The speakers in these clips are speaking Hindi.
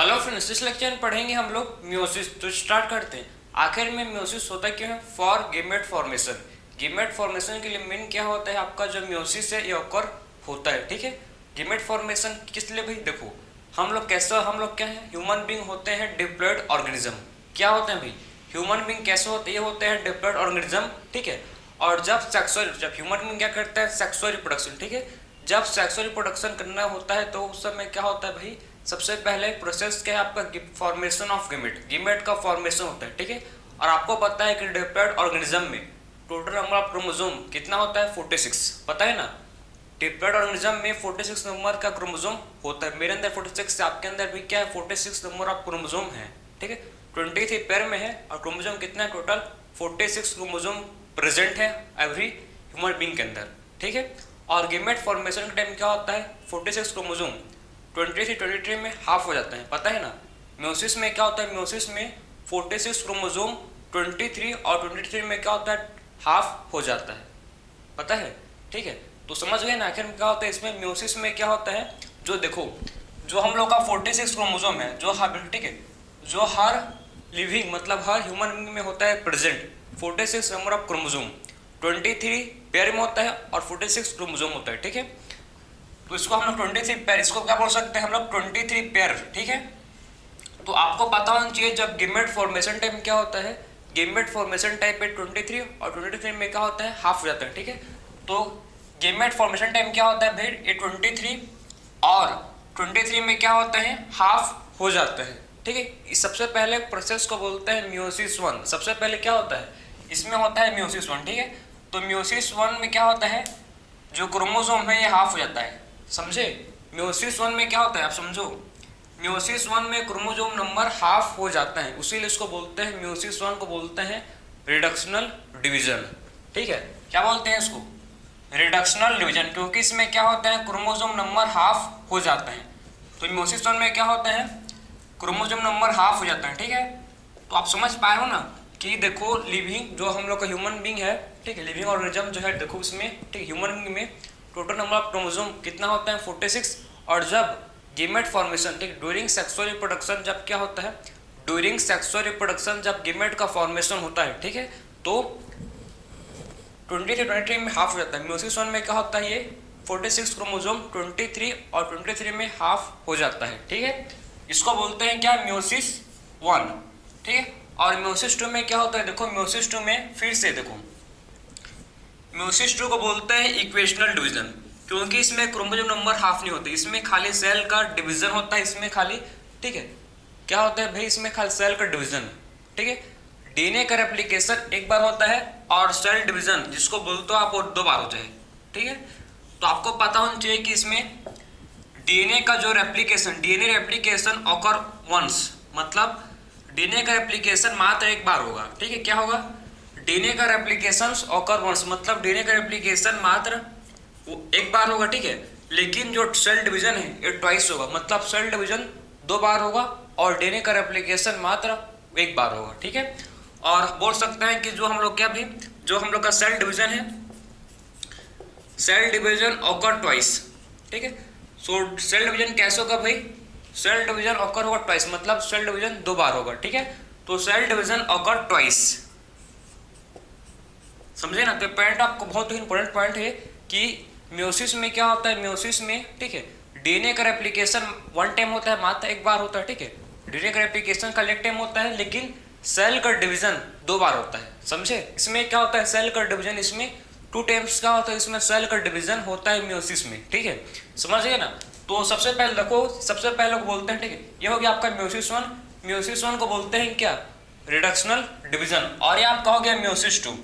हेलो फ्रेंड्स, इस लेक्चर में पढ़ेंगे हम लोग मियोसिस। तो स्टार्ट करते हैं। आखिर में मियोसिस होता क्यों है? For gamete formation. Gamete formation के लिए मेन क्या होता है? आपका जो मियोसिस है ये ऑकर होता है। ठीक है, गेमेट फॉर्मेशन किस लिए भाई? देखो, हम लोग क्या है? ह्यूमन बींग होते हैं डिप्लॉयड ऑर्गेनिज्म। क्या होते हैं भाई? ह्यूमन बींग कैसे होते हैं? ये होते हैं डिप्लॉयड ऑर्गेनिज्म। ठीक है, और जब ह्यूमन बींग क्या करता है? Sexual reproduction. ठीक है, जब सेक्सुअल रिप्रोडक्शन करना होता है तो उस समय क्या होता है भाई? सबसे पहले प्रोसेस क्या है आपका? Formation of gamete. गेमेट का फॉर्मेशन होता है। ठीक है, और आपको पता है कि डिप्लॉयड ऑर्गेनिज्म में टोटल नंबर ऑफ क्रोमोसोम कितना होता है? 46। पता है ना? डिप्लॉयड ऑर्गेनिज्म में 46 नंबर का क्रोमोसोम होता है। मेरे अंदर 46, आपके अंदर भी क्या है? 46 नंबर ऑफ क्रोमोसोम है। ठीक है, 23 पेयर में है और क्रोमोसोम कितना है? टोटल 46 क्रोमोसोम प्रेजेंट है एवरी ह्यूमन बींग के अंदर। ठीक है, और गेमेट फॉर्मेशन के टाइम क्या होता है? 46 क्रोमोसोम 23 में हाफ हो जाता है। पता है ना? म्योसिस में क्या होता है? म्योसिस में 46 क्रोमोसोम 23 और 23 में क्या होता है? हाफ हो जाता है। पता है? ठीक है, तो समझ गए ना आखिर में क्या होता है इसमें? म्योसिस में क्या होता है? जो देखो, जो हम लोग का 46 क्रोमोसोम है, जो हर, ठीक है, जो हर लिविंग मतलब हर ह्यूमन बींग में होता है present 46 number of chromosome. 23 pair में होता है और 46 क्रोमोसोम होता है। ठीक है, तो इसको हम लोग 23 पेयर, इसको क्या बोल सकते हैं हम लोग? 23 पेयर। ठीक है, तो आपको पता होना चाहिए जब गेमेट फॉर्मेशन टाइम क्या होता है? गेमेट फॉर्मेशन टाइम पे 23 और 23 में क्या होता है? हाफ हो जाता है। ठीक है, तो गेमेट फॉर्मेशन टाइम क्या होता है भाई? ये 23 और 23 में क्या होता है? हाफ हो जाता है। ठीक है, इस सबसे पहले प्रोसेस को बोलते हैं मियोसिस 1। सबसे पहले क्या होता है? इसमें होता है मियोसिस 1। ठीक है, तो मियोसिस 1 में क्या होता है? जो क्रोमोसोम है ये हाफ हो जाता है। समझे? मियोसिस 1 में क्या होता है आप समझो। मियोसिस 1 में क्रोमोसोम नंबर हाफ हो जाता है, उसीलिए इसको बोलते हैं, मियोसिस 1 को बोलते हैं रिडक्शनल डिवीजन। ठीक है, क्या बोलते हैं इसको? रिडक्शनल डिवीजन, क्योंकि इसमें क्या होता है? क्रोमोसोम नंबर हाफ हो जाता है। तो मियोसिस 1 में क्या होता है? क्रोमोसोम नंबर हाफ हो जाता है। ठीक है, तो आप समझ पाए हो ना कि देखो, लिविंग जो हम लोग का ह्यूमन बींग है, ठीक है, लिविंग ऑर्गेनिज्म जो है, देखो इसमें, ठीक, ह्यूमन बींग में टोटल नंबर ऑफ क्रोमोसोम कितना होता है? 46। और जब गेमेट फॉर्मेशन, ठीक, ड्यूरिंग सेक्सुअल रिप्रोडक्शन जब क्या होता है? ड्यूरिंग सेक्सुअल रिप्रोडक्शन जब गेमेट का फॉर्मेशन होता है, ठीक है, तो 23 में हाफ हो जाता है। मियोसिस 1 में क्या होता है? ये 46 क्रोमोसोम 23 और 23 में हाफ हो जाता है। ठीक है, इसको बोलते हैं क्या? मियोसिस 1। ठीक है, और मियोसिस 2 में क्या होता है? देखो, मियोसिस 2 में फिर से देखो, मियोसिस 2 को बोलते हैं इक्वेशनल डिवीजन, क्योंकि इसमें क्रोमोसोम नंबर हाफ नहीं होते, इसमें खाली सेल का डिवीजन होता है। इसमें खाली, ठीक है, क्या होता है भाई? इसमें खाली सेल का डिवीजन। ठीक है, डीएनए का रेप्लिकेशन एक बार होता है और सेल डिवीजन जिसको बोलते हो आप वो 2 बार होता है। ठीक है, तो आपको पता होना चाहिए कि इसमें डीएनए का जो replication, DNA replication occur once, मतलब डीएनए का रेप्लिकेशन मात्र एक बार होगा। ठीक है, क्या होगा? डीएनए का रेप्लिकेशन ऑकर वंस, मतलब डीएनए का रेप्लिकेशन मात्र एक बार होगा। ठीक है, लेकिन जो सेल डिवीजन है ये ट्वाइस होगा, मतलब सेल डिवीजन 2 बार होगा और डीएनए का रेप्लिकेशन मात्र एक बार होगा। ठीक है, और बोल सकते हैं कि जो हम लोग क्या भी, जो हम लोग का सेल डिवीजन है, सेल डिवीजन ऑकर ट्वाइस। ठीक है, सो सेल डिवीजन कैसे होगा भाई? सेल डिवीजन ऑकर होगा ट्वाइस, मतलब सेल डिवीजन 2 बार होगा। ठीक है, तो सेल डिवीजन ऑकर ट्वाइस, समझे ना? तो पॉइंट आपको बहुत ही इंपॉर्टेंट पॉइंट है कि मियोसिस में क्या होता है? मियोसिस में, ठीक है, डीएनए का रेप्लिकेशन 1 टाइम होता है, मात्र एक बार होता है। ठीक है, डीएनए का रेप्लिकेशन का एक टाइम होता है, लेकिन सेल का डिवीजन 2 बार होता है। समझे? इसमें क्या होता है? सेल का डिवीजन इसमें 2 टाइम्स का होता है, इसमें सेल का डिवीजन होता है मियोसिस में। ठीक है, समझ गए ना? तो सबसे पहले देखो, सबसे पहले लोग बोलते हैं, ठीक है, ये हो गया आपका मियोसिस 1। मियोसिस 1 को बोलते हैं क्या? Reductional division. और ये आप कहोगे मियोसिस 2,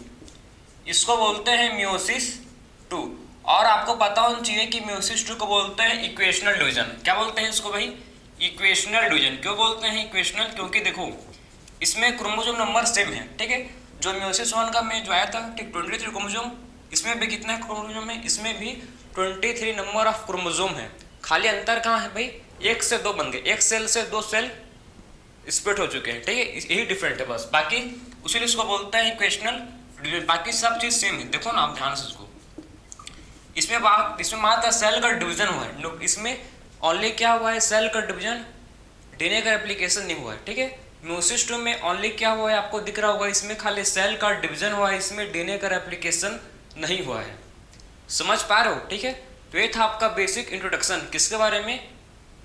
इसको बोलते हैं मियोसिस 2। और आपको पता होना चाहिए कि मियोसिस 2 को बोलते हैं इक्वेशनल डिवीजन। क्या बोलते हैं इसको भाई? Equational division. क्यों बोलते हैं इक्वेशनल? क्योंकि देखो, इसमें क्रोमोसोम नंबर सेम है। ठीक है, जो मियोसिस 1 का में जो आया था, ठीक, 23 क्रोमोसोम, इसमें भी कितना क्रोमोसोम है? इसमें भी 23 नंबर ऑफ क्रोमोसोम है। खाली अंतर कहाँ है भाई? 1 से 2 बन गए, एक सेल से 2 सेल स्प्लिट हो चुके हैं। ठीक है, यही डिफरेंट है बस, बाकी उसीलिए इसको बोलते हैं इक्वेशनल डिवीजन। बाकी सब चीज सेम है। देखो ना आप ध्यान से इसको, इसमें मात्र सेल का डिवीजन हुआ है, इसमें ओनली क्या हुआ है? सेल का डिवीजन डीएनए का रेप्लिकेशन नहीं हुआ है, ठीक है। म्योसिस 2 में ओनली क्या हुआ है आपको दिख रहा होगा, इसमें खाली सेल का डिवीजन हुआ है, इसमें डीएनए का रेप्लिकेशन नहीं हुआ है। समझ पा रहे हो, ठीक है। तो ये था आपका बेसिक इंट्रोडक्शन किसके बारे में,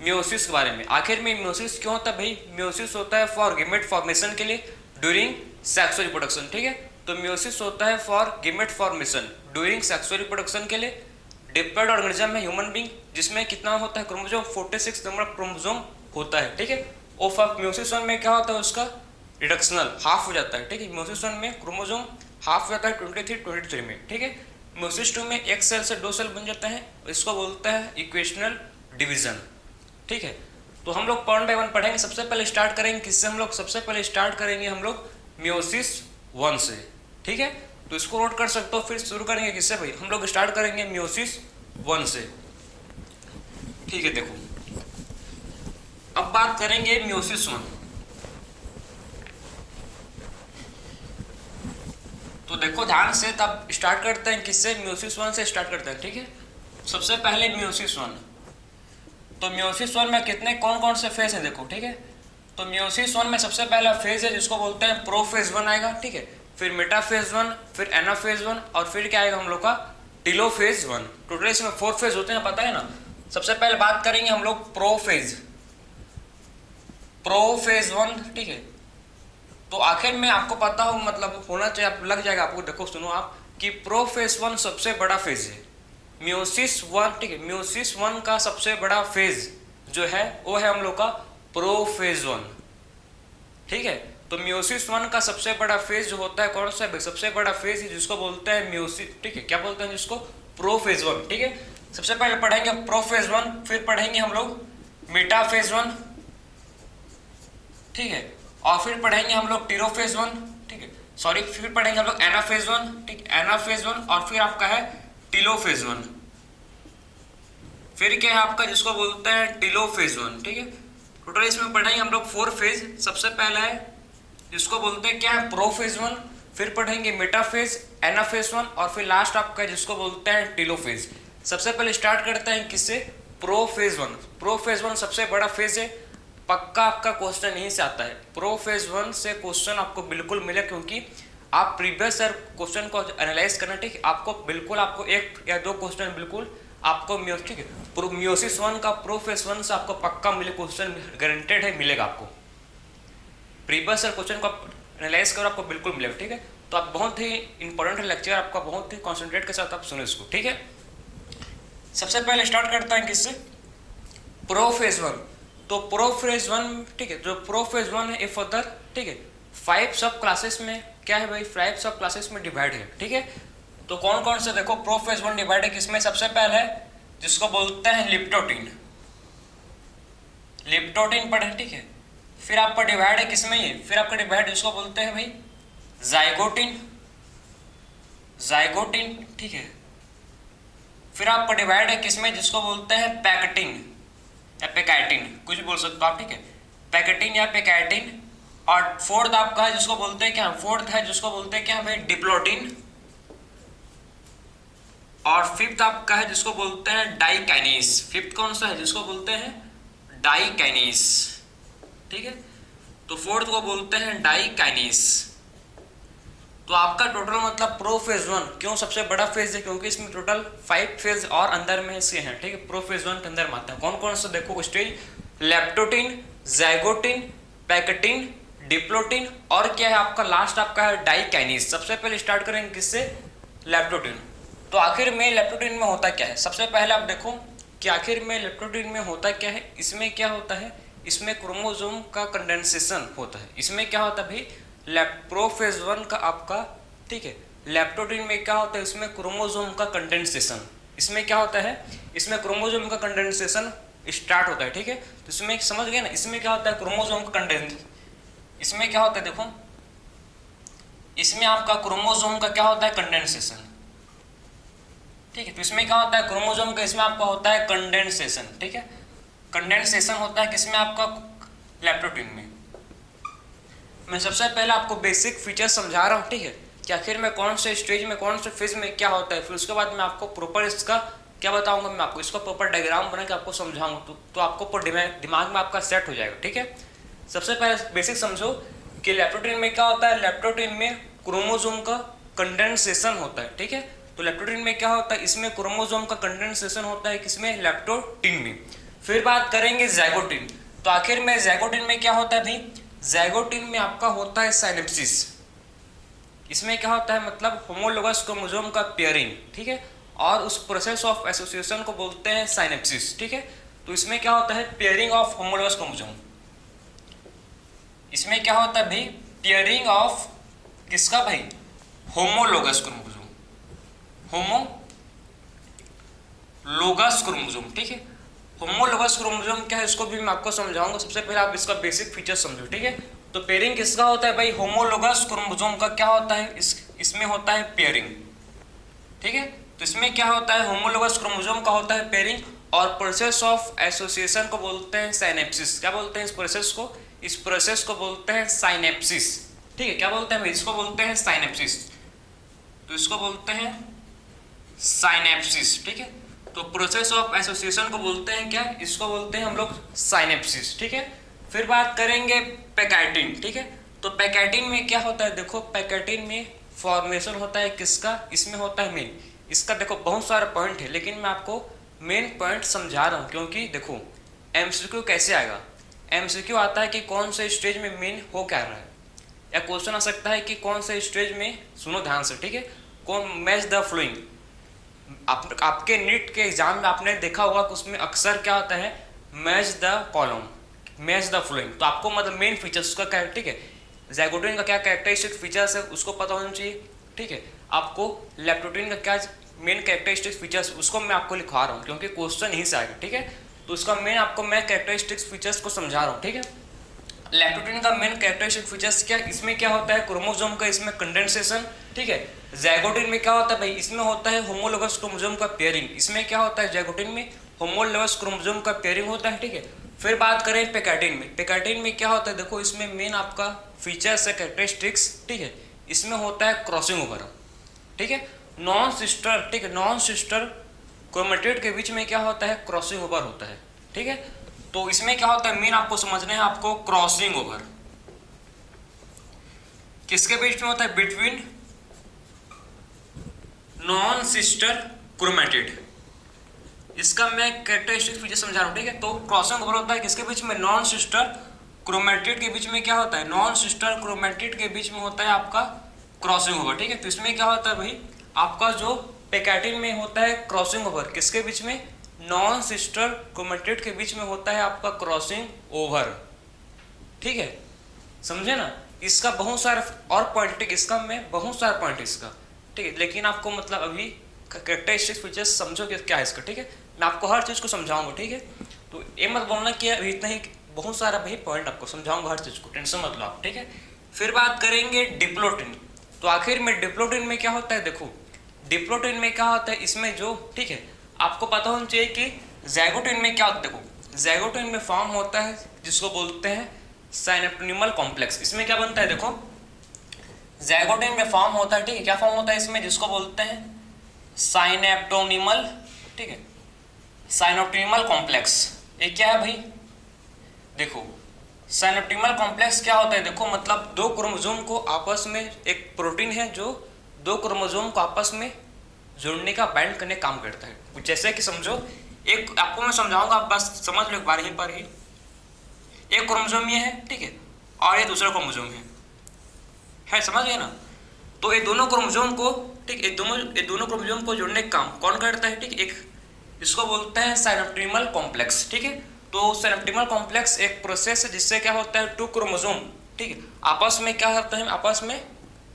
म्योसिस के बारे में। आखिर में म्योसिस क्यों होता है भाई, म्योसिस होता है फॉर गैमेट फॉर्मेशन के लिए ड्यूरिंग सेक्सुअल रिप्रोडक्शन, ठीक है। तो म्योसिस होता है for gamete formation during sexual reproduction के लिए। डिप्लॉइड ऑर्गेनिज्म है ह्यूमन बीइंग, जिसमें कितना होता है क्रोमोसोम 46 नंबर क्रोमोसोम होता है, ठीक है। और म्योसिस 1 में क्या होता है उसका रिडक्शनल हाफ हो जाता है, ठीक है। म्योसिस 1 में क्रोमोसोम हाफ हो जाता है 23 में, ठीक है। म्योसिस 2 में एक सेल से 2 सेल बन जाता है, इसको बोलता है इक्वेशनल डिवीजन, ठीक है। तो हम लोग वन बाय वन पढ़ेंगे। सबसे पहले स्टार्ट करेंगे किससे, हम लोग सबसे पहले स्टार्ट करेंगे हम लोग म्योसिस 1 से, ठीक है। तो इसको नोट कर सकते हो। फिर शुरू करेंगे किससे भाई, हम लोग स्टार्ट करेंगे म्योसिस 1 से, ठीक है। देखो अब बात करेंगे म्योसिस 1। तो देखो ध्यान से, तब स्टार्ट करते हैं किससे, म्योसिस 1 से स्टार्ट करते हैं, ठीक है। सबसे पहले म्योसिस 1। तो म्योसिस 1 में कितने कौन कौन से फेज हैं देखो, ठीक है। तो म्योसिस 1 में सबसे पहला फेज है जिसको बोलते हैं प्रोफेज 1 आएगा, ठीक है। फिर मेटाफेज 1, फिर एनाफेज 1 और फिर क्या आएगा हम लोग का टेलोफेज 1। टोटल इसमें 4 फेज होते हैं, पता है ना। सबसे पहले बात करेंगे हम लोग प्रोफेज 1, ठीक है। तो आखिर में आपको पता हो, मतलब होना चाहिए, आप लग जाएगा आपको। देखो सुनो आप कि प्रोफेज 1 सबसे बड़ा फेज है म्योसिस 1, ठीक है। म्योसिस 1 का सबसे बड़ा फेज जो है वो है हम लोग का प्रोफेज 1, ठीक है। तो म्योसिस 1 का सबसे बड़ा फेज जो होता है कौन सा है, सबसे बड़ा फेज है जिसको बोलते हैं म्योसिस, ठीक है। क्या बोलते हैं जिसको, प्रोफेज 1, ठीक है। सबसे पहले पढ़ेंगे प्रोफेज 1, फिर पढ़ेंगे हम लोग मेटाफेज 1, ठीक है। और फिर पढ़ेंगे हम लोग टेलोफेज 1, ठीक है। सॉरी, फिर पढ़ेंगे हम लोग एनाफेज 1, ठीक, एनाफेज 1 और फिर आपका है टेलोफेज 1। फिर क्या है आपका जिसको बोलते हैं टेलोफेज 1, ठीक है। टोटल इसमें पढ़ेंगे हम लोग 4 फेज। सबसे पहला है जिसको बोलते हैं क्या है प्रोफेज 1, फिर पढ़ेंगे मेटाफेज, एनाफेज 1 और फिर लास्ट आपका जिसको बोलते हैं टेलोफेज। सबसे पहले स्टार्ट करते हैं किससे, प्रोफेज 1। प्रोफेज 1 सबसे बड़ा फेज है, पक्का आपका क्वेश्चन यहीं से आता है। प्रोफेज 1 से क्वेश्चन आपको बिल्कुल मिले, क्योंकि आप प्रीवियस ईयर क्वेश्चन को एनालाइज करना, ठीक, आपको बिल्कुल आपको 1 या 2 क्वेश्चन बिल्कुल आपको ठीक है म्योसिस 1 का प्रोफेज 1 से आपको पक्का मिले क्वेश्चन, गारंटेड है मिलेगा आपको। प्रीवियस ईयर क्वेश्चन को एनालाइज करो, आपको बिल्कुल मिलेगा, ठीक है। तो आप बहुत ही इंपॉर्टेंट है लेक्चर, आपका बहुत ही कॉन्सेंट्रेट के साथ आप सुनो इसको, ठीक है। सबसे पहले स्टार्ट करता है किससे, प्रोफेज 1। तो प्रोफेज 1, ठीक है, जो प्रोफेज 1 है ए फर्दर, ठीक है, 5 सब क्लासेस में क्या है भाई, 5 सब क्लासेस में डिवाइड है, ठीक है। तो कौन कौन से देखो प्रोफेज 1 डिवाइड है किसमें, सबसे पहले है जिसको बोलते हैं लिप्टोटिन, लिप्टोटिन पढ़े, ठीक है। फिर आपका डिवाइड है किसमें ये, फिर आपका डिवाइड जिसको बोलते हैं भाई जाइगोटिन, जाइगोटिन, ठीक है। फिर आपका डिवाइड है किसमें जिसको बोलते हैं पैकेटिन या पैकेटिन, कुछ बोल सकते हो आप, ठीक है, पैकेटिन या पैकेटिन। और फोर्थ आपका है जिसको बोलते हैं क्या, फोर्थ है जिसको बोलते हैं क्या भाई डिप्लोटिन। और फिफ्थ आपका है जिसको बोलते हैं डाइकाइनेस। फिफ्थ कौन सा है जिसको बोलते हैं डाइकाइनेस, ठीक है। तो फोर्थ को बोलते हैं डाइकाइनेस। तो आपका टोटल मतलब प्रोफेज 1 क्यों सबसे बड़ा फेज है, क्योंकि इसमें टोटल 5 फेज और अंदर में से हैं, ठीक है। प्रोफेज 1 के अंदर में आता है कौन कौन सा देखो stage, leptotene, zygotene, pachytene, diplotene और क्या है आपका लास्ट आपका है डाइकाइनेस। सबसे पहले स्टार्ट करेंगे किससे, लेप्टोटिन। तो आखिर में लेप्टोटिन में होता क्या है, सबसे पहले आप देखो कि आखिर में लेप्टोटिन में होता क्या है। इसमें क्या होता है, इसमें क्रोमोसोम का कंडेंसेशन होता है। इसमें क्या होता है भाई, प्रोफेज 1 का आपका, ठीक है, लेप्टोटिन में क्या होता है, इसमें क्रोमोसोम का कंडेंसेशन, इसमें क्या होता है, इसमें क्रोमोसोम का कंडेंसेशन स्टार्ट होता है, ठीक है। तो इसमें समझ गए ना, इसमें क्या होता है क्रोमोसोम का कंडेंस, इसमें क्या होता है देखो, इसमें आपका क्रोमोसोम का क्या होता है कंडेंसेशन, ठीक है। तो इसमें क्या होता है क्रोमोसोम का, इसमें आपका होता है कंडेंसेशन, ठीक है। कंडेंसेशन होता है किसमें आपका, लेप्टोटिन में। मैं सबसे पहले आपको बेसिक फीचर समझा रहा हूँ, ठीक है, कि आखिर में कौन से स्टेज में कौन से फेज में क्या होता है, फिर उसके बाद मैं आपको प्रॉपर इसका क्या बताऊंगा मैं आपको, इसका प्रॉपर डायग्राम बना के आपको समझाऊंगा तो आपको पूरा दिमाग में आपका सेट हो जाएगा, ठीक है। सबसे पहले बेसिक समझो कि लेप्टोप्रोटीन में क्या होता है। लेप्टोप्रोटीन में क्रोमोसोम का कंडेंसेशन होता है, ठीक है। तो लेप्टोप्रोटीन में क्या होता है, इसमें क्रोमोसोम का कंडेंसेशन होता है, किसमें, लेप्टोप्रोटीन में। फिर बात करेंगे ज़ाइगोटिन। तो आखिर में ज़ाइगोटिन में क्या होता है भाई, ज़ाइगोटिन में आपका होता है साइनेप्सिस। इसमें क्या होता है, मतलब होमोलोगस क्रोमोसोम का पेयरिंग, ठीक है, और उस प्रोसेस ऑफ एसोसिएशन को बोलते हैं साइनेप्सिस, ठीक है। तो इसमें क्या होता है, पेयरिंग ऑफ होमोलोगस क्रोमोसोम। इसमें क्या होता है भाई, पेयरिंग ऑफ किसका भाई, होमोलोगस क्रोमोसोम, होमोलोगस क्रोमोसोम, ठीक है। होमोलोगस क्रोमोसोम क्या है, इसको भी मैं आपको समझाऊंगा। सबसे पहले आप इसका बेसिक फीचर समझो, ठीक है। तो पेयरिंग किसका होता है भाई, होमोलोगस क्रोमोसोम का क्या होता है, इसमें होता है पेयरिंग, ठीक है। तो इसमें क्या होता है, होमोलोगस क्रोमोसोम का होता है पेयरिंग, और प्रोसेस ऑफ एसोसिएशन को बोलते हैं साइनेप्सिस। क्या बोलते हैं इस प्रोसेस को बोलते हैं साइनेप्सिस, ठीक है। क्या बोलते हैं भाई, इसको बोलते हैं साइनेप्सिस। तो इसको बोलते हैं साइनेप्सिस, ठीक है। तो प्रोसेस ऑफ एसोसिएशन को बोलते हैं क्या, इसको बोलते हैं हम लोग साइनेप्सिस, ठीक है। फिर बात करेंगे पैकेटिन, ठीक है। तो पैकेटिन में क्या होता है, देखो पैकेटिन में फॉर्मेशन होता है किसका, इसमें होता है मेन। इसका देखो बहुत सारे पॉइंट है, लेकिन मैं आपको मेन पॉइंट समझा रहा हूँ, क्योंकि देखो एमसीक्यू कैसे आएगा, एमसीक्यू आता है कि कौन से स्टेज में मेन हो क्या रहा है, या क्वेश्चन आ सकता है कि कौन से स्टेज में, सुनो ध्यान से, ठीक है, कौन मैच द फ्लोइंग। आपके नीट के एग्जाम में आपने देखा होगा कि उसमें अक्सर क्या होता है, match the column, match the flowing. तो आपको मतलब मेन फीचर्स उसका क्या है, ठीक है, ज़ाइगोटिन का क्या कैरेक्टरिस्टिक फीचर्स है उसको पता होना चाहिए, ठीक है। आपको लेप्टोप्रोटीन का क्या मेन कैरेक्टरिस्टिक फीचर्स, उसको मैं आपको लिखवा रहा हूँ, क्योंकि क्वेश्चन यहीं से आएगा, ठीक है। तो उसका मेन आपको मैं कैरेक्टरिस्टिक्स फीचर्स को समझा रहा हूँ, ठीक है। लेप्टोप्रोटीन का मेन कैरेक्टरिस्टिक फीचर्स क्या, इसमें क्या होता है, क्रोमोसोम का इसमें कंडेंसेशन, ठीक है। ज़ाइगोटिन में क्या होता है भाई, इसमें होता है होमोलोगस क्रोमोसोम का पेयरिंग। इसमें क्या होता है, ज़ाइगोटिन में होमोलोगस क्रोमोसोम का पेयरिंग होता है, ठीक है। फिर बात करें पैकेटिन में, पैकेटिन में क्या होता है, देखो इसमें मेन आपका फीचर्स है, कैरेक्टरिस्टिक्स, ठीक है। इसमें होता है क्रॉसिंग ओवर, ठीक है, नॉन सिस्टर, ठीक है, नॉन सिस्टर क्रोमेटिड के बीच में क्या होता है, क्रॉसिंग ओवर होता है, ठीक है। तो इसमें क्या होता है, मेन आपको समझना है, आपको क्रॉसिंग ओवर किसके बीच में होता है, बिटवीन नॉन सिस्टर क्रोमेटिड। इसका मैं कैरेक्टरिस्टिक फीचर समझा रहा हूँ, ठीक है। तो क्रॉसिंग ओवर होता है किसके बीच में, नॉन सिस्टर क्रोमेटिड के बीच में क्या होता है, नॉन सिस्टर क्रोमेटिड के बीच में होता है आपका क्रॉसिंग ओवर, ठीक है। तो इसमें क्या होता है भाई, आपका जो पैकेटिन में होता है क्रॉसिंग ओवर, किसके बीच में, नॉन सिस्टर क्रोमेटिड के बीच में होता है आपका क्रॉसिंग ओवर, ठीक है, समझे ना। इसका बहुत सारे और पॉइंट, ठीक, इसका मैं बहुत सारे पॉइंट इसका, ठीक है, लेकिन आपको मतलब अभी कैरेक्टरिस्टिक फीचर्स समझो कि क्या है इसका, ठीक है। मैं आपको हर चीज़ को समझाऊंगा, ठीक है। तो ये मत बोलना कि अभी इतना ही, बहुत सारा भाई पॉइंट आपको समझाऊंगा हर चीज़ को, टेंशन मत लो आप, ठीक है। फिर बात करेंगे डिप्लोटिन। तो आखिर में डिप्लोटिन में क्या होता है, देखो डिप्लोटिन में क्या होता है, इसमें जो, ठीक है, आपको पता होना चाहिए कि ज़ाइगोटिन में क्या होता है। देखो ज़ाइगोटिन में फॉर्म होता है जिसको बोलते हैं साइनेप्टिनिमल कॉम्प्लेक्स। इसमें क्या बनता है, देखो ज़ाइगोटिन में फॉर्म होता है, ठीक है, क्या फॉर्म होता है इसमें, जिसको बोलते हैं साइनेप्टोनिमल, ठीक है, साइनेप्टिनिमल कॉम्प्लेक्स। ये क्या है भाई, देखो साइनेप्टिनिमल कॉम्प्लेक्स क्या होता है, देखो मतलब दो क्रोमोसोम को आपस में, एक प्रोटीन है जो दो क्रोमोसोम को आपस में जोड़ने का, बाइंड करने काम करता है। जैसे कि समझो, एक आपको मैं समझाऊंगा, आप बस समझ लो एक बार यहीं पर ही। एक क्रोमोसोम ये है, ठीक है, और ये दूसरा क्रोमोसोम है, समझ गए ना। तो ये दोनों क्रोमोसोम को, ठीक, ये दोनों क्रोमोसोम को जोड़ने का काम कौन करता है, ठीक, एक इसको बोलते हैं साइनेप्टिनिमल कॉम्प्लेक्स, ठीक है। तो साइनेप्टिनिमल कॉम्प्लेक्स एक प्रोसेस है जिससे क्या होता है, टू क्रोमोसोम, ठीक है, आपस में क्या करते हैं, आपस में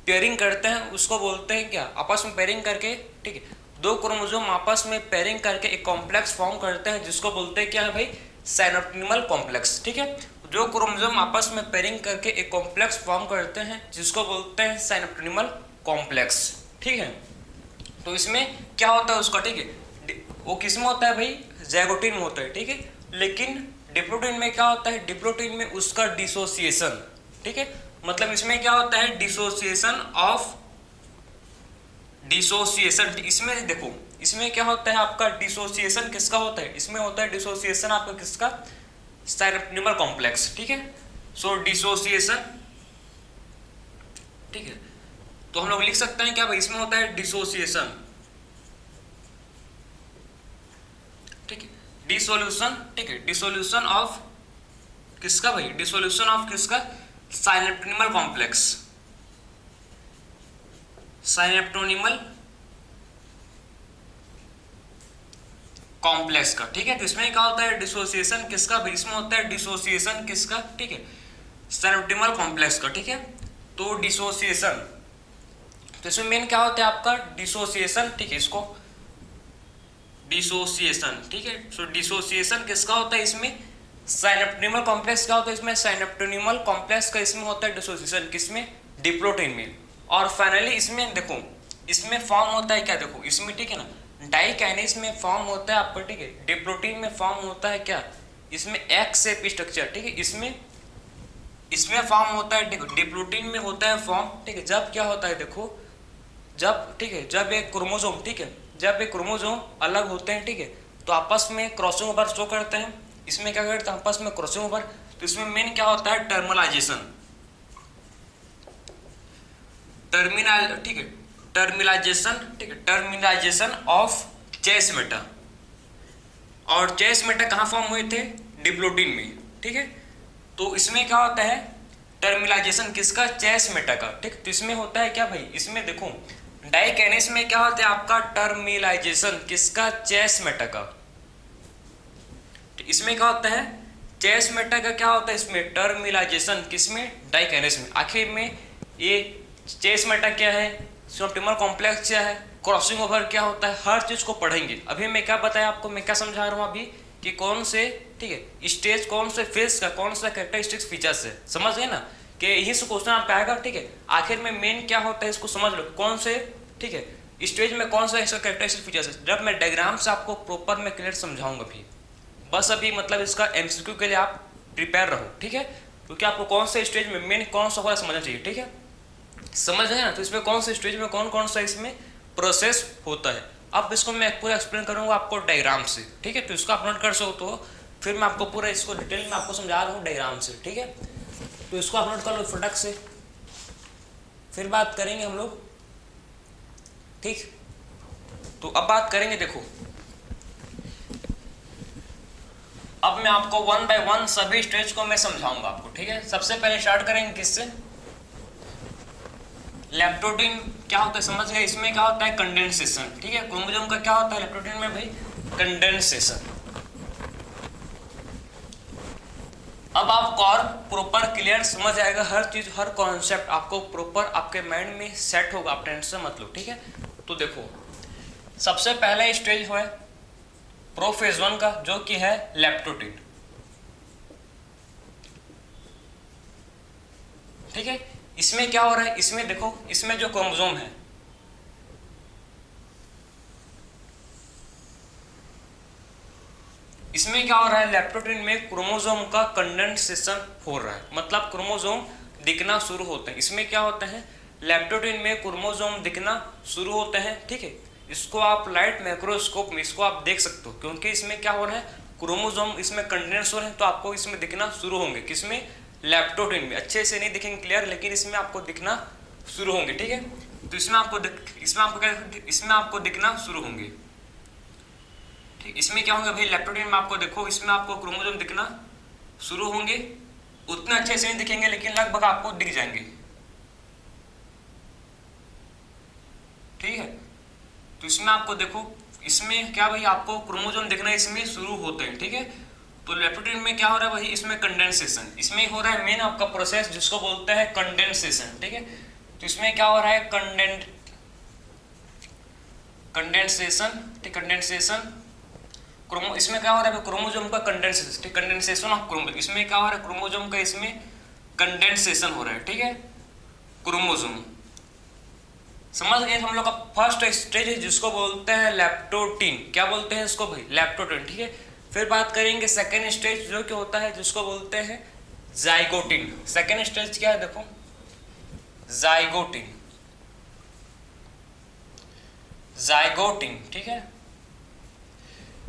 पेयरिंग करते हैं, उसको बोलते हैं क्या, आपस में पेयरिंग करके, ठीक है, दो क्रोमोसोम आपस में पेयरिंग करके एक कॉम्प्लेक्स फॉर्म करते हैं, जिसको बोलते हैं क्या है भाई, साइनेप्टिनिमल कॉम्प्लेक्स, ठीक है। जो क्रोमोसोम आपस में पेयरिंग करके एक कॉम्प्लेक्स फॉर्म करते हैं, जिसको बोलते हैं साइनेप्टिनिमल कॉम्प्लेक्स, ठीक है। तो इसमें क्या होता है उसका, ठीक है, वो किसमें होता है भाई, ज़ाइगोटिन में होता है, ठीक है। लेकिन डिप्लोटिन में क्या होता है, डिप्लोटिन में उसका डिसोसिएशन, ठीक है, मतलब इसमें क्या होता है, डिसोसिएशन, इसमें देखो इसमें क्या होता है आपका डिसोसिएशन किसका होता है, इसमें होता है डिसोसिएशन आपका किसका, सेरेब्रम कॉम्प्लेक्स, ठीक है। सो डिसोसिएशन, ठीक है, तो हम लोग लिख सकते हैं क्या भाई, इसमें होता है डिसोसिएशन, ठीक है, डिसोल्यूशन, ठीक है, डिसोल्यूशन ऑफ किसका भाई, डिसोल्यूशन ऑफ किसका, साइनेप्टोनिमल कॉम्प्लेक्स, साइनेप्टोनिमल कॉम्प्लेक्स का, ठीक है। तो इसमें क्या होता है डिसोसिएशन किसका भाई, इसमें होता है डिसोसिएशन किसका, ठीक है, साइनेप्टोनिमल कॉम्प्लेक्स का, ठीक है। तो डिसोसिएशन, तो इसमें मेन क्या होता है आपका डिसोसिएशन, ठीक है, इसको डिसोसिएशन, ठीक है। सो डिसोसिएशन किसका होता है, इसमें साइनेप्टोनिमल कॉम्प्लेक्स का होता है, इसमें साइनेप्टोनिमल कॉम्प्लेक्स का इसमें होता है डिसोसिएशन किसमें, डिप्लोटीन में। और फाइनली इसमें देखो, इसमें फॉर्म होता है क्या, देखो इसमें, ठीक है ना, डाइकाइनेस में फॉर्म होता है आपका, ठीक है, डिप्लोटीन में फॉर्म होता है क्या, इसमें एक्स शेप स्ट्रक्चर, ठीक है, इसमें फॉर्म होता है, ठीक है, डिप्लोटीन में होता है फॉर्म, ठीक है। जब क्या होता है देखो, जब, ठीक है, जब एक क्रोमोसोम, ठीक है, जब एक क्रोमोसोम अलग होते हैं, ठीक है, तो आपस में क्रॉसिंग ओवर शो करते हैं, इसमें क्या करते हैं आपस में क्रॉसिंग ओवर। तो इसमें मेन क्या होता है टर्मिनाइजेशन, टर्मिनल, ठीक है, टर्मिनाइजेशन, ठीक है, टर्मिनाइजेशन ऑफ चेस मेटा, और चेस मेटा कहाँ फॉर्म हुए थे, डिप्लोटीन में, ठीक है। तो इसमें क्या होता है टर्मिनाइजेशन किसका, चेस मेटा का, ठीक। तो इसमें होता है क्या भाई, इसमें देखो डाइकाइनेस में क्या होता है आपका टर्मिनाइजेशन किसका, चेस मेटा का। इसमें क्या होता है चेस मेटा का, क्या होता है इसमें टर्मिनाइजेशन किसमें, डाइकाइनेस में। आखिर में ये चेस मेटा क्या है, सेरेब्रम कॉम्प्लेक्स क्या है, क्रॉसिंग ओवर क्या होता है, हर चीज को पढ़ेंगे। अभी मैं क्या बताया आपको, मैं क्या समझा रहा हूँ अभी कि कौन से, ठीक है, स्टेज कौन से फेज का कौन सा कैरेक्टरिस्टिक्स फीचर्स है, समझ गए ना, कि यही से क्वेश्चन आप आएगा, ठीक है। आखिर में मेन क्या होता है इसको समझ लो, कौन से, ठीक है, स्टेज में कौन सा इसका कैरेक्टरिस्टिक फीचर्स है। जब मैं डायग्राम से आपको प्रॉपर में क्लियर समझाऊंगा भी, बस अभी मतलब इसका एमसीक्यू के लिए आप प्रिपेयर रहो, ठीक है, क्योंकि आपको कौन से स्टेज में मेन कौन सा समझना चाहिए, ठीक है, समझ गए ना। तो इसमें कौन से स्टेज में कौन कौन सा इसमें प्रोसेस होता है, अब इसको मैं पूरा एक्सप्लेन करूंगा आपको डायग्राम से, ठीक है। तो इसको आप नोट कर सकते हो, फिर मैं आपको पूरा इसको डिटेल में आपको समझा रहा हूँ डायग्राम से, ठीक है। तो इसको आप नोट कर लो फटक से, फिर बात करेंगे हम लोग, ठीक। तो अब बात करेंगे, देखो अब मैं आपको वन बाय वन सभी स्टेज को मैं समझाऊंगा आपको, ठीक है। सबसे पहले स्टार्ट करेंगे किससे, लेप्टोटीन क्या होता है समझ गए, इसमें क्या होता है कंडेंसेशन, ठीक है। क्रोमोसोम का क्या होता है लेप्टोटीन में भाई, कंडेंसेशन। अब आपको और प्रॉपर क्लियर समझ आएगा, हर चीज हर कॉन्सेप्ट आपको प्रॉपर आपके माइंड में सेट होगा, आप टेंशन मत लो, ठीक है। तो देखो सबसे पहला स्टेज है प्रोफेज 1 का, जो कि है लेप्टोटीन, ठीक है। इसमें क्या हो रहा है, इसमें देखो, इसमें जो क्रोमोसोम है, इसमें क्या हो रहा है लेप्टोटीन में क्रोमोसोम का कंडेंसेशन हो रहा है, मतलब क्रोमोसोम दिखना शुरू होते हैं। इसमें क्या होता है लेप्टोटीन में क्रोमोसोम दिखना शुरू होते हैं, ठीक है। इसको आप लाइट माइक्रोस्कोप में इसको आप देख सकते हो, क्योंकि इसमें क्या हो रहा है क्रोमोसोम इसमें कंडेंस हो रहे हैं, तो आपको इसमें दिखना शुरू होंगे, किसमें, लेप्टोटीन में। अच्छे से नहीं दिखेंगे क्लियर, लेकिन इसमें आपको दिखना शुरू होंगे, ठीक है। तो इसमें आपको इसमें आपको दिखना शुरू होंगे, ठीक। इसमें क्या होगा भाई लेप्टोटीन में आपको देखो, इसमें आपको क्रोमोसोम दिखना शुरू होंगे, उतने अच्छे से नहीं दिखेंगे लेकिन लगभग आपको दिख जाएंगे, ठीक है। तो इसमें आपको देखो, इसमें क्या भाई आपको क्रोमोसोम दिखना इसमें शुरू होते हैं, ठीक है। तो लेप्टोटीन में क्या हो रहा है भाई, इसमें कंडेंसेशन, इसमें हो रहा है मेन आपका प्रोसेस जिसको बोलते हैं कंडेंसेशन, ठीक है। तो इसमें क्या हो रहा है कंडेंसेशन, ठीक, कंडेंसेशन इसमें क्या हो रहा है क्रोमोसोम का कंडेंसेशन, ठीक, कंडेंसेशन ऑफ क्रोमोसोम। इसमें क्या हो रहा है क्रोमोसोम का इसमें कंडेंसेशन हो रहा है, ठीक है, क्रोमोसोम। समझ गए हम लोग का फर्स्ट स्टेज है जिसको बोलते हैं लेप्टोटीन, क्या बोलते हैं इसको भाई, लेप्टोटीन, ठीक है। फिर बात करेंगे सेकेंड स्टेज जो कि होता है जिसको बोलते हैं जाइगोटीन। सेकेंड स्टेज क्या है देखो, जाइगोटीन, जाइगोटीन, ठीक है।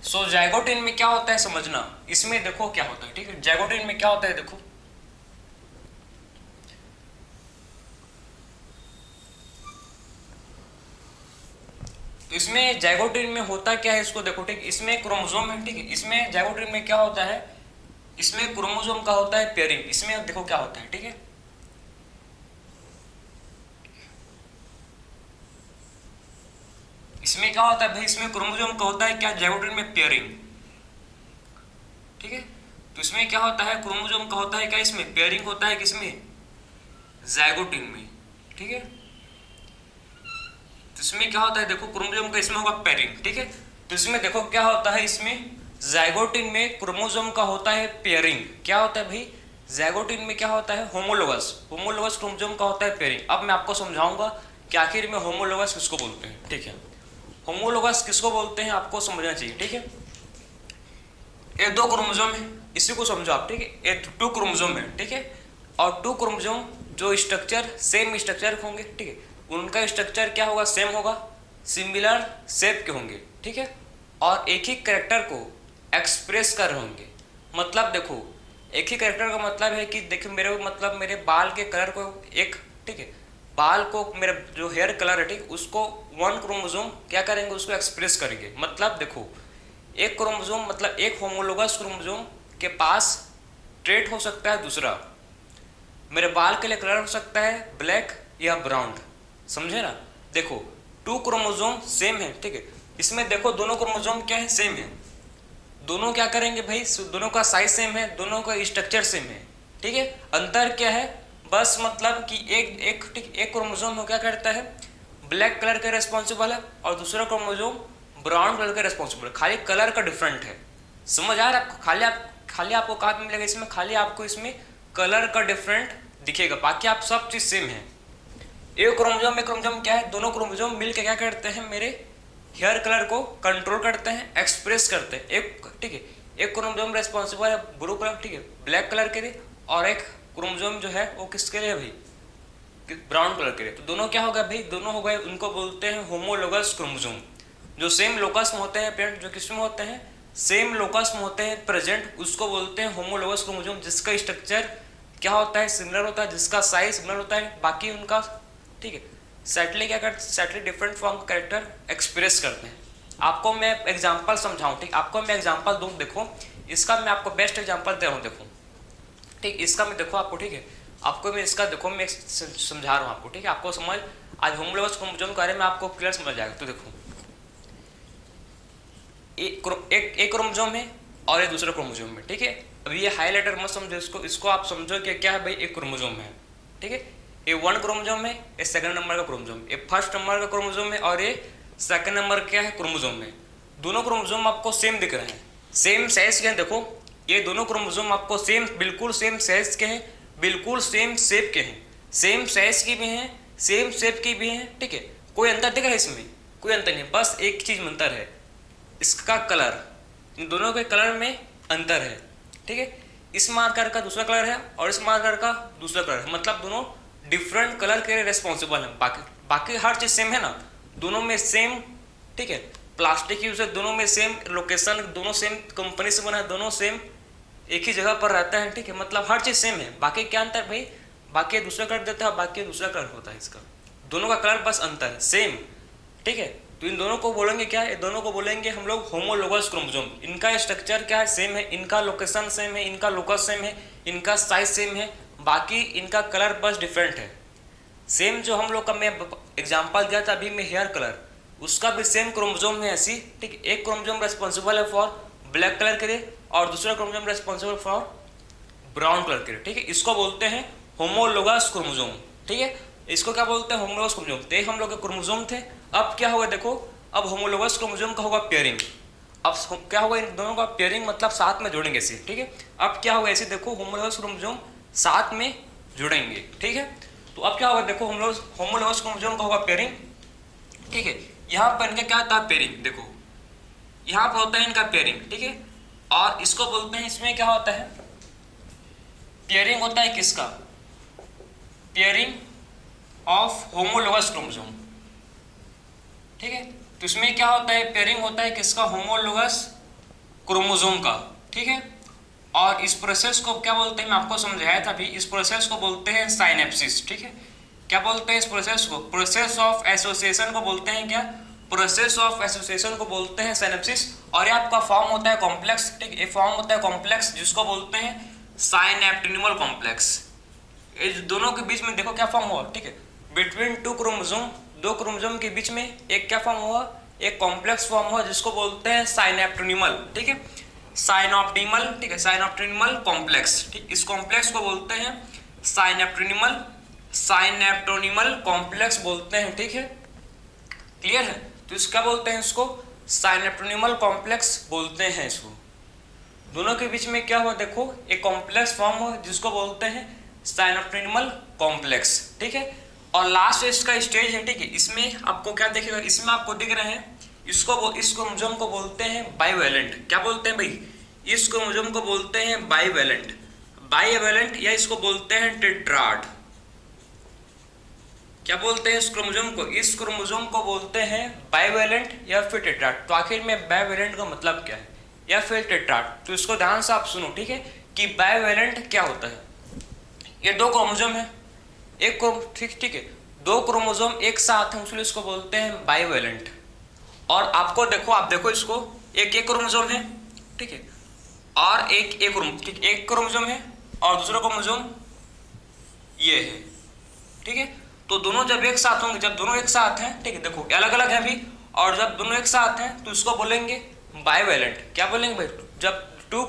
सो जाइगोटिन में क्या होता है समझना, इसमें देखो क्या होता है, ठीक है। जाइगोटिन में क्या होता है देखो, तो इसमें जाइगोटिन में होता क्या है इसको देखो, ठीक। इसमें क्रोमोसोम है, ठीक है। इसमें जाइगोटिन में क्या होता है, इसमें क्रोमोसोम का होता है पेयरिंग। इसमें देखो क्या होता है, ठीक है। इसमें क्या होता है भाई, इसमें क्रोमोसोम का होता है क्या, जाइगोटिन में पेयरिंग, ठीक है। तो इसमें क्या होता है, क्रोमोसोम का होता है क्या, इसमें पेयरिंग होता है किसमें, जाइगोटिन में, ठीक है। तो इसमें क्या होता है देखो, क्रोमोसोम का इसमें होगा पेयरिंग, ठीक है। तो इसमें देखो क्या होता है, इसमें जाइगोटिन में क्रोमोसोम का होता है पेयरिंग। क्या होता है भाई, जाइगोटिन में क्या होता है, होमोलोगस, होमोलोगस क्रोमोसोम का होता है पेयरिंग। अब मैं आपको समझाऊंगा कि आखिर में होमोलोगस किसको बोलते हैं, ठीक है। होमोलोगस किसको बोलते हैं आपको समझना चाहिए, ठीक है। ये दो क्रोमोसोम है, इसी को समझो आप, ठीक है। ये टू क्रोमोसोम है, ठीक है। और टू क्रोमोसोम जो स्ट्रक्चर सेम स्ट्रक्चर होंगे, ठीक है। उनका स्ट्रक्चर क्या होगा, सेम होगा, सिमिलर शेप के होंगे, ठीक है। और एक ही कैरेक्टर को एक्सप्रेस कर रहे होंगे। मतलब देखो, एक ही कैरेक्टर का मतलब है कि देखो मेरे मतलब मेरे बाल के कलर को एक, ठीक है, बाल को मेरा जो हेयर कलर है, ठीक, उसको वन क्रोमोसोम क्या करेंगे, उसको एक्सप्रेस करेंगे। मतलब देखो, एक क्रोमोसोम मतलब एक होमोलोगस क्रोमोसोम के पास ट्रेट हो सकता है दूसरा। मेरे बाल के लिए कलर हो सकता है ब्लैक या ब्राउन, समझे ना। देखो टू क्रोमोसोम सेम है, ठीक है। इसमें देखो दोनों क्रोमोसोम क्या है, सेम है। दोनों क्या करेंगे भाई, दोनों का साइज सेम है, दोनों का स्ट्रक्चर सेम है, ठीक है। अंतर क्या है, बस मतलब कि एक क्रोमोसोम हो क्या करता है, ब्लैक कलर का रिस्पॉन्सिबल है, और दूसरा क्रोमोसोम ब्राउन कलर का रिस्पॉन्सिबल है। खाली कलर का डिफरेंट है, समझ आ रहा है आपको। खाली आपको कहाँ मिलेगा इसमें, खाली आपको इसमें कलर का डिफरेंट दिखेगा, बाकी आप सब चीज सेम है। एक क्रोमोसोम क्या है, दोनों क्रोमोसोम मिलकर क्या करते हैं, मेरे हेयर कलर को कंट्रोल करते हैं, एक्सप्रेस करते हैं। एक, ठीक है, एक क्रोमोसोम रिस्पॉन्सिबल है ब्लू कलर, ठीक है, ब्लैक कलर के लिए, और एक क्रोमोसोम जो है वो किसके लिए भाई, ब्राउन कलर के लिए। तो दोनों क्या हो गए भाई, दोनों हो गए, उनको बोलते हैं होमोलोगस क्रोमोसोम। जो सेम लोकस में होते हैं पेरेंट, जो किसमें होते हैं, सेम लोकस में होते हैं प्रेजेंट, उसको बोलते हैं होमोलोगस क्रोमोसोम। जिसका स्ट्रक्चर क्या होता है, सिमिलर होता है, जिसका साइज सिमिलर होता है, बाकी उनका, ठीक है, सेटली क्या करते हैं, सेटली डिफरेंट फॉर्म का कैरेक्टर एक्सप्रेस करते हैं। आपको मैं एग्जांपल समझाऊं, ठीक, आपको मैं एग्जांपल दूं। देखो इसका मैं आपको बेस्ट एग्जांपल दे रहा हूं, देखो, ठीक, इसका मैं देखो आपको, ठीक है, आपको मैं इसका देखो मैं समझा रहा हूं आपको, ठीक है। आपको समझ आज होमोलोगस क्रोमोसोम के बारे में आपको क्लियर समझ जाएगा। तो देखो एक क्रोमोसोम है और एक दूसरा क्रोमोसोम है, ठीक है। अभी ये हाईलाइटर मत समझो इसको आप समझो कि क्या है भाई, एक क्रोमोसोम है, ठीक है। ये वन क्रोमोसोम है, ये सेकंड नंबर का क्रोमोसोम, ये फर्स्ट नंबर का क्रोमोसोम है, और ये सेकंड नंबर क्या है, क्रोमोसोम है। दोनों क्रोमोसोम आपको सेम दिख रहे हैं, सेम साइज के हैं। देखो ये दोनों क्रोमोसोम आपको सेम, बिल्कुल सेम साइज के हैं, बिल्कुल सेम शेप के हैं, सेम साइज की भी हैं, सेम शेप की भी हैं, ठीक है। कोई अंतर दिख रहा है इसमें, कोई अंतर नहीं, बस एक चीज में अंतर है, इसका कलर। इन दोनों के कलर में अंतर है, ठीक है। इस मार्कर का दूसरा कलर है और इस मार्कर का दूसरा कलर है, मतलब दोनों डिफरेंट कलर के लिए रिस्पॉन्सिबल है। बाकी हर चीज सेम है ना, दोनों में सेम, ठीक है, प्लास्टिक यूज है, दोनों में सेम लोकेशन, दोनों सेम कंपनी से बना है, दोनों सेम एक ही जगह पर रहता है, ठीक है, मतलब हर चीज सेम है। बाकी क्या अंतर भाई, बाकी दूसरा कलर देता है, बाकी दूसरा कलर होता है इसका, दोनों का कलर बस अंतर है, सेम, ठीक है। तो इन दोनों को बोलेंगे क्या, ये दोनों को बोलेंगे हम लोग होमोलोगस क्रोमोसोम। इनका स्ट्रक्चर क्या है, सेम है, इनका लोकेशन सेम है, इनका लोकस सेम है, इनका साइज सेम है, बाकी इनका कलर बस डिफरेंट है। सेम जो हम लोग का मैं एग्जांपल दिया था अभी में हेयर कलर, उसका भी सेम क्रोमोसोम है ऐसी, ठीक। एक क्रोमोसोम रेस्पॉन्सिबल है फॉर ब्लैक कलर के लिए और दूसरा chromosome responsible for brown colour के लिए, ठीक है। इसको बोलते हैं होमोलोगस क्रोमोसोम, ठीक है। इसको क्या बोलते हैं, होमोलोगस क्रोमोसोम। तो हम लोग के क्रोमोसोम थे, अब क्या होगा देखो, अब होमोलोगस क्रोमोसोम का होगा पेयरिंग। अब क्या होगा, इन दोनों का पेयरिंग मतलब साथ में जोड़ेंगे इसे, ठीक है। अब क्या होगा ऐसे, देखो होमोलोगस क्रोमोसोम साथ में जुड़ेंगे, ठीक है। तो अब क्या होगा देखो, होमोलोगस क्रोमोसोम का होगा पेयरिंग, ठीक है। यहाँ पर इनका क्या होता है, पेयरिंग, देखो यहाँ पर होता है इनका पेयरिंग, ठीक है। और इसको बोलते हैं, इसमें क्या होता है, पेयरिंग होता है किसका, पेयरिंग ऑफ होमोलोगस क्रोमोसोम, ठीक है। तो इसमें क्या होता है, पेयरिंग होता है किसका, होमोलोगस क्रोमोसोम का, ठीक है। और इस प्रोसेस को क्या बोलते हैं, मैं आपको समझाया था अभी, इस प्रोसेस को बोलते हैं साइनेप्सिस, ठीक है। क्या बोलते हैं इस प्रोसेस को, प्रोसेस ऑफ एसोसिएशन को बोलते हैं क्या, प्रोसेस ऑफ एसोसिएशन को बोलते हैं साइनेप्सिस। और ये आपका फॉर्म होता है कॉम्प्लेक्स, ठीक है, ये फॉर्म होता है कॉम्प्लेक्स जिसको बोलते हैं साइनेप्टिनिमल कॉम्प्लेक्स। इस दोनों के बीच में देखो क्या फॉर्म हुआ, ठीक है, बिटवीन टू क्रोमोसोम, दो क्रोमोसोम के बीच में एक क्या फॉर्म हुआ, एक कॉम्प्लेक्स फॉर्म हुआ जिसको बोलते हैं साइनेप्टिनिमल, ठीक है, साइनॉप्टिमल, ठीक है, साइनॉप्टिनिमल कॉम्प्लेक्स, ठीक। इस कॉम्प्लेक्स को बोलते हैं साइनेप्टिनिमल, साइनेप्टोनिमल कॉम्प्लेक्स बोलते हैं, ठीक है, क्लियर है। तो इसका बोलते हैं, इसको साइनेप्टोनिमल कॉम्प्लेक्स बोलते हैं इसको। दोनों के बीच में क्या हुआ देखो, एक कॉम्प्लेक्स फॉर्म हुआ जिसको बोलते हैं साइनेप्टोनिमल कॉम्प्लेक्स, ठीक है। और लास्ट इसका स्टेज है, ठीक है, इसमें आपको क्या दिखेगा, इसमें आपको दिख रहे हैं, इस क्रोमोसोम को बोलते हैं बाइवेलेंट। क्या बोलते हैं भाई, इस क्रोमोसोम को बोलते हैं बाइवेलेंट, बाइवेलेंट, या इसको बोलते हैं टेट्राड। क्या बोलते हैं इस क्रोमोसोम को, इस क्रोमोसोम को बोलते हैं बाइवेलेंट या फिर टेट्राड। तो आखिर में बाइवेलेंट का मतलब क्या है या फिर टेट्राड, तो इसको ध्यान से आप सुनो, ठीक है, कि बाइवेलेंट क्या होता है। ये दो क्रोमोसोम है, एक ठीक है, दो क्रोमोसोम एक साथ हैं, इसलिए इसको बोलते हैं बाइवेलेंट। और आपको देखो, आप देखो इसको, एक क्रोमोसोम है, ठीक है, और एक क्रोमोसोम है और दूसरा क्रोमोसोम ये है, ठीक है। तो दोनों जब एक साथ होंगे, जब दोनों एक साथ हैं, ठीक है, देखो अलग अलग है अभी, और जब दोनों एक साथ हैं तो इसको बोलेंगे बाइवेलेंट। क्या बोलेंगे भाई, जब टू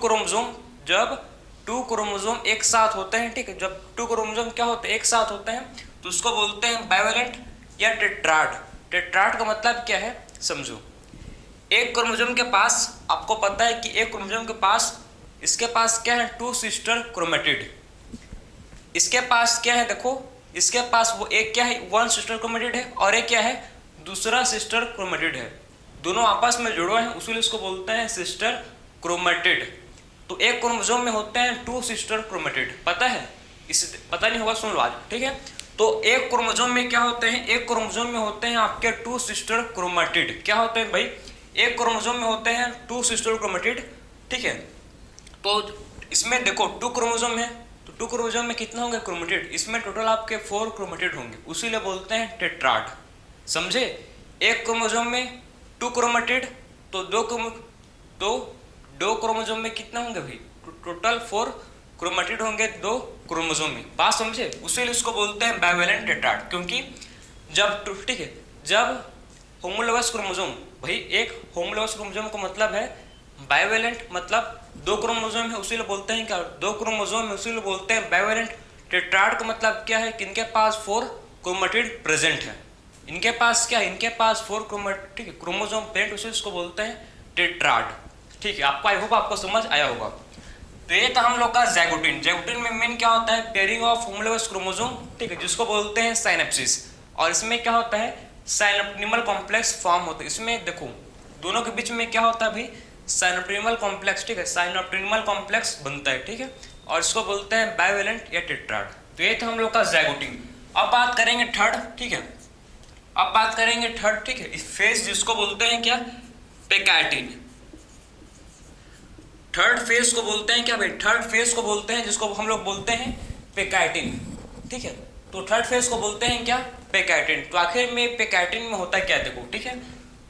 क्रोमोसोम एक साथ होते हैं, ठीक है, जब टू क्रोमोसोम क्या होते हैं, एक साथ होते हैं, तो उसको बोलते हैं बाइवेलेंट या टेट्राड। टेट्राड का मतलब क्या है समझो, एक क्रोमोसोम के पास, आपको पता है कि एक क्रोमोसोम के पास, इसके पास क्या है, टू सिस्टर क्रोमेटिड। इसके पास क्या है देखो, इसके पास वो एक क्या है, वन सिस्टर क्रोमेटिड है, और एक क्या है, दूसरा सिस्टर क्रोमेटिड है। दोनों आपस में जुड़े हैं, उसीलिए इसको बोलते हैं सिस्टर क्रोमेटिड। तो एक क्रोमोसोम में होते हैं टू सिस्टर क्रोमेटिड, पता है, इस पता नहीं होगा, सुन लो आज, ठीक है। तो एक क्रोमोसोम में क्या होते हैं, एक क्रोमोसोम में होते हैं आपके टू सिस्टर क्रोमेटिड। क्या होते हैं भाई, एक क्रोमोसोम में होते हैं टू सिस्टर क्रोमेटिड, ठीक है। तो इसमें देखो टू क्रोमोसोम है, तो टू क्रोमोसोम में कितना होंगे क्रोमेटिड, इसमें टोटल आपके 4 क्रोमेटिड होंगे, उसीलिए बोलते हैं टेट्राड, समझे। एक क्रोमोसोम में टू क्रोमेटिड, तो दो क्रोमोसोम में कितना होंगे भाई, टोटल 4 क्रोमेटिड होंगे दो क्रोमोसोम में, बात समझे। उसीलिए इसको बोलते हैं बाइवेलेंट टेट्राड, क्योंकि जब, ठीक है, जब होमोलोगस क्रोमोसोम, भाई एक होमोलोगस क्रोमोसोम का मतलब है बाइवेलेंट, मतलब दो क्रोमोसोम है, उसीलिए बोलते हैं क्या, दो क्रोमोसोम है, उसीलिए बोलते हैं बाइवेलेंट। टेट्राड का मतलब क्या है कि इनके पास 4 क्रोमेटिड प्रेजेंट है, इनके पास क्या है, इनके पास 4 क्रोमेटिड, ठीक है, क्रोमोसोम प्रेजेंट, उसे इसको बोलते हैं टेट्राड, ठीक है। आपको आई होप आपको समझ आया होगा। तो ये था हम लोग का ज़ाइगोटिन। ज़ाइगोटिन में मेन क्या होता है, पेयरिंग ऑफ होमोलोगस क्रोमोसोम, ठीक है, जिसको बोलते हैं साइनेप्सिस। और इसमें क्या होता है, साइनेप्टिनिमल कॉम्प्लेक्स फॉर्म होता है। इसमें देखो दोनों के बीच में क्या होता है भाई, साइनेप्टिनिमल कॉम्प्लेक्स, ठीक है, साइनेप्टिनिमल कॉम्प्लेक्स बनता है, ठीक है, और इसको बोलते हैं बाइवेलेंट या टेट्राड। तो ये था हम लोग का ज़ाइगोटिन। अब बात करेंगे थर्ड, ठीक है, अब बात करेंगे थर्ड, ठीक है, इस फेज जिसको बोलते हैं क्या, पेकाइटिन। थर्ड फेज को बोलते हैं क्या भाई, थर्ड फेज को बोलते हैं जिसको हम लोग बोलते हैं पेकाइटिन, ठीक है। तो थर्ड फेज को बोलते हैं क्या, पेकाइटिन। तो आखिर में पेकाइटिन में होता है क्या देखो, ठीक है।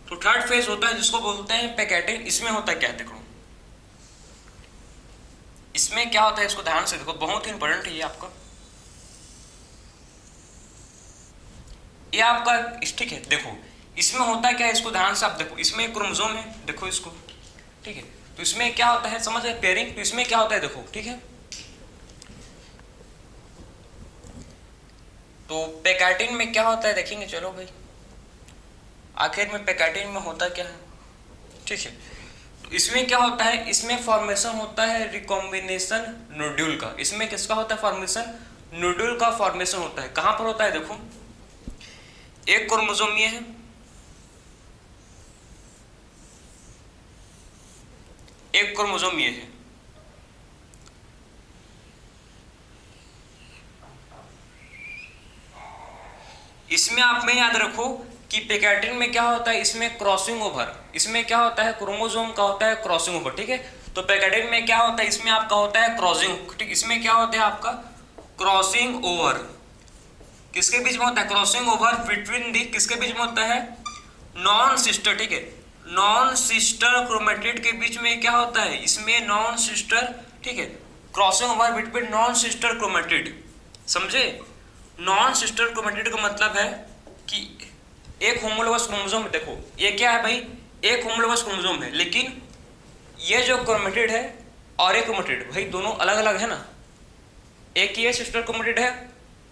तो थर्ड फेज होता है जिसको बोलते हैं पेकाइटिन, इसमें होता है क्या देखो, इसमें क्या होता है, इसको ध्यान से देखो, बहुत ही इंपॉर्टेंट है ये आपका, ये आपका, ठीक है, देखो इसमें होता क्या है, इसको ध्यान से आप देखो, इसमें एक क्रोमोसोम है, देखो इसको, ठीक है। तो इसमें क्या होता है, समझ रहे पेयरिंग, तो इसमें क्या होता है देखो, ठीक है। तो पेकाइटिन में क्या होता है देखेंगे, चलो भाई, आखिर में पेकाइटिन में होता क्या है, ठीक है। तो इसमें क्या होता है, इसमें फॉर्मेशन होता है रिकॉम्बिनेशन नोड्यूल का। इसमें किसका होता है फॉर्मेशन, नोड्यूल का फॉर्मेशन होता है। कहां पर होता है देखो, एक क्रोमोसोम ये है, एक क्रोमोसोम ये है, इसमें आप में याद रखो कि पेकाइटिन में क्या होता है, इसमें क्रॉसिंग ओवर, इसमें क्या होता है, क्रोमोसोम का होता है क्रॉसिंग ओवर, ठीक है। तो पैकेटिंग में क्या होता है, इसमें आपका होता है क्रॉसिंग, ठीक, इसमें क्या होता है आपका क्रॉसिंग ओवर, किसके बीच में होता है, क्रॉसिंग ओवर बिटवीन दी, किसके बीच में होता है, नॉन सिस्टर, ठीक है, नॉन सिस्टर क्रोमेटिड के बीच में क्या होता है, इसमें नॉन सिस्टर, ठीक है, crossing over between non sister chromatid, समझे। नॉन सिस्टर क्रोमेटिड का मतलब है कि एक होमोलोगस क्रोमोसोम, देखो ये क्या है भाई, एक होमोलोगस क्रोमोसोम है, लेकिन ये जो क्रोमेटिड है और एक क्रोमेटिड भाई दोनों अलग अलग है ना, एक ये सिस्टर क्रोमेटिड है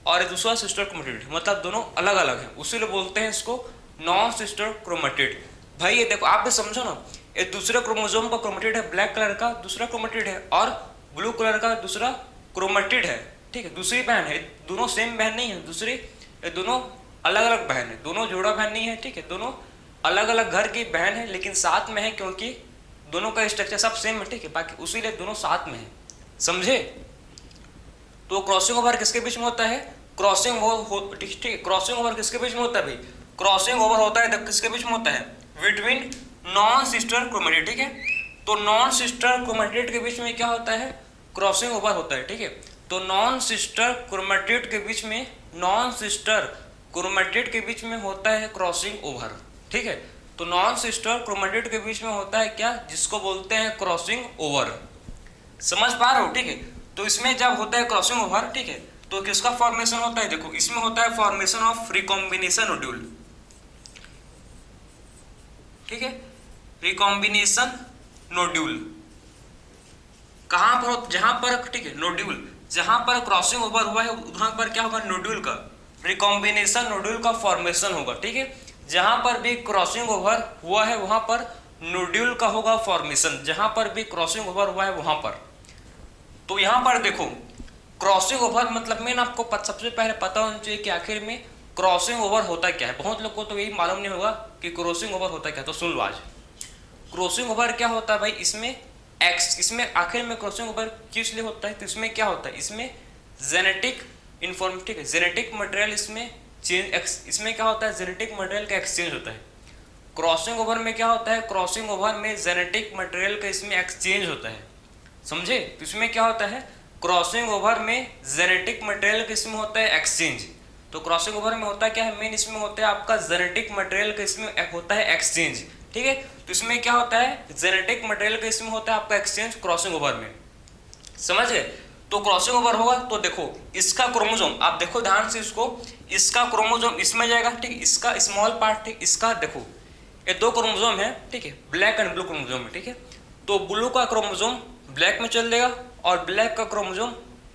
और दूसरा सिस्टर क्रोमेटिड, मतलब दोनों अलग अलग हैं, उसीलिए बोलते हैं इसको नॉन सिस्टर क्रोमेटिड। भाई ये देखो आप भी समझो ना, ये दूसरे क्रोमोसोम का क्रोमेटिड है ब्लैक कलर का, दूसरा क्रोमेटिड है, और ब्लू कलर का दूसरा क्रोमेटिड है, ठीक है, दूसरी बहन है, दोनों सेम बहन नहीं है, दूसरी ये दोनों अलग अलग बहन है, दोनों जोड़ा बहन नहीं है, ठीक है, दोनों अलग अलग घर की बहन है, लेकिन साथ में है क्योंकि दोनों का स्ट्रक्चर सब सेम है, ठीक है, बाकी उसीलिए दोनों साथ में है, समझे। तो क्रॉसिंग ओवर किसके बीच में होता है, क्रॉसिंग ओवर, ठीक है, क्रॉसिंग ओवर किसके बीच में होता है भाई, क्रॉसिंग ओवर होता है किसके बीच में होता है, बिटवीन नॉन सिस्टर क्रोमेटिड, ठीक है। तो नॉन सिस्टर क्रोमेटिड के बीच में क्या होता है, क्रॉसिंग ओवर होता है, ठीक है। तो नॉन सिस्टर क्रोमेटिड के बीच में, नॉन सिस्टर क्रोमेटिड के बीच में होता है क्रॉसिंग ओवर, ठीक है। तो नॉन सिस्टर क्रोमेटिड के बीच में होता है क्या, जिसको बोलते हैं क्रॉसिंग ओवर, समझ पा रहे हो, ठीक है। तो इसमें जब होता है क्रॉसिंग ओवर, ठीक है, तो किसका फॉर्मेशन होता है, देखो इसमें होता है फॉर्मेशन ऑफ रिकॉम्बिनेशन नोड्यूल, ठीक है, रिकॉम्बिनेशन नोड्यूल कहां पर, जहां पर, ठीक है, नोड्यूल जहां पर क्रॉसिंग ओवर हुआ है वहां पर क्या होगा, नोड्यूल का रिकॉम्बिनेशन नोड्यूल का फॉर्मेशन होगा, ठीक है। जहां पर भी क्रॉसिंग ओवर हुआ है वहां पर नोड्यूल का होगा फॉर्मेशन, जहां पर भी क्रॉसिंग ओवर हुआ है वहां पर। तो यहां पर देखो क्रॉसिंग ओवर मतलब में आपको सबसे पहले पता होना चाहिए कि आखिर में क्रॉसिंग ओवर होता क्या है। बहुत लोग को तो यही मालूम नहीं होगा कि क्रॉसिंग ओवर होता क्या है, तो सुन लो आज क्रॉसिंग ओवर क्या होता है भाई। इसमें आखिर में क्रॉसिंग ओवर किस लिए होता है, तो इसमें क्या होता है, इसमें जेनेटिक इन्फॉर्म, ठीक है, जेनेटिक मटेरियल इसमें चेंज, इसमें क्या होता है, जेनेटिक मटेरियल का एक्सचेंज होता है। क्रॉसिंग ओवर में क्या होता है, क्रॉसिंग ओवर में जेनेटिक मटेरियल का इसमें एक्सचेंज होता है, समझे। तो इसमें क्या होता है, क्रॉसिंग ओवर में जेनेटिक मटेरियल का इसमें होता है एक्सचेंज। तो क्रॉसिंग ओवर में होता क्या है, मेन इसमें होता है आपका जेनेटिक मटेरियल का इसमें होता है एक्सचेंज, ठीक है। तो इसमें क्या होता है, जेनेटिक मटेरियल का इसमें होता है आपका एक्सचेंज क्रॉसिंग ओवर में, समझ गए। तो क्रॉसिंग ओवर होगा तो देखो इसका क्रोमोसोम, आप देखो ध्यान से इसको, इसका क्रोमोसोम इसमें जाएगा, ठीक, इसका स्मॉल पार्ट, ठीक, इसका देखो ये दो क्रोमोसोम है, ठीक है, ब्लैक एंड ब्लू क्रोमोसोम है, ठीक है। तो ब्लू का क्रोमोसोम ब्लैक में चल देगा और ब्लैक का क्रोमोसोम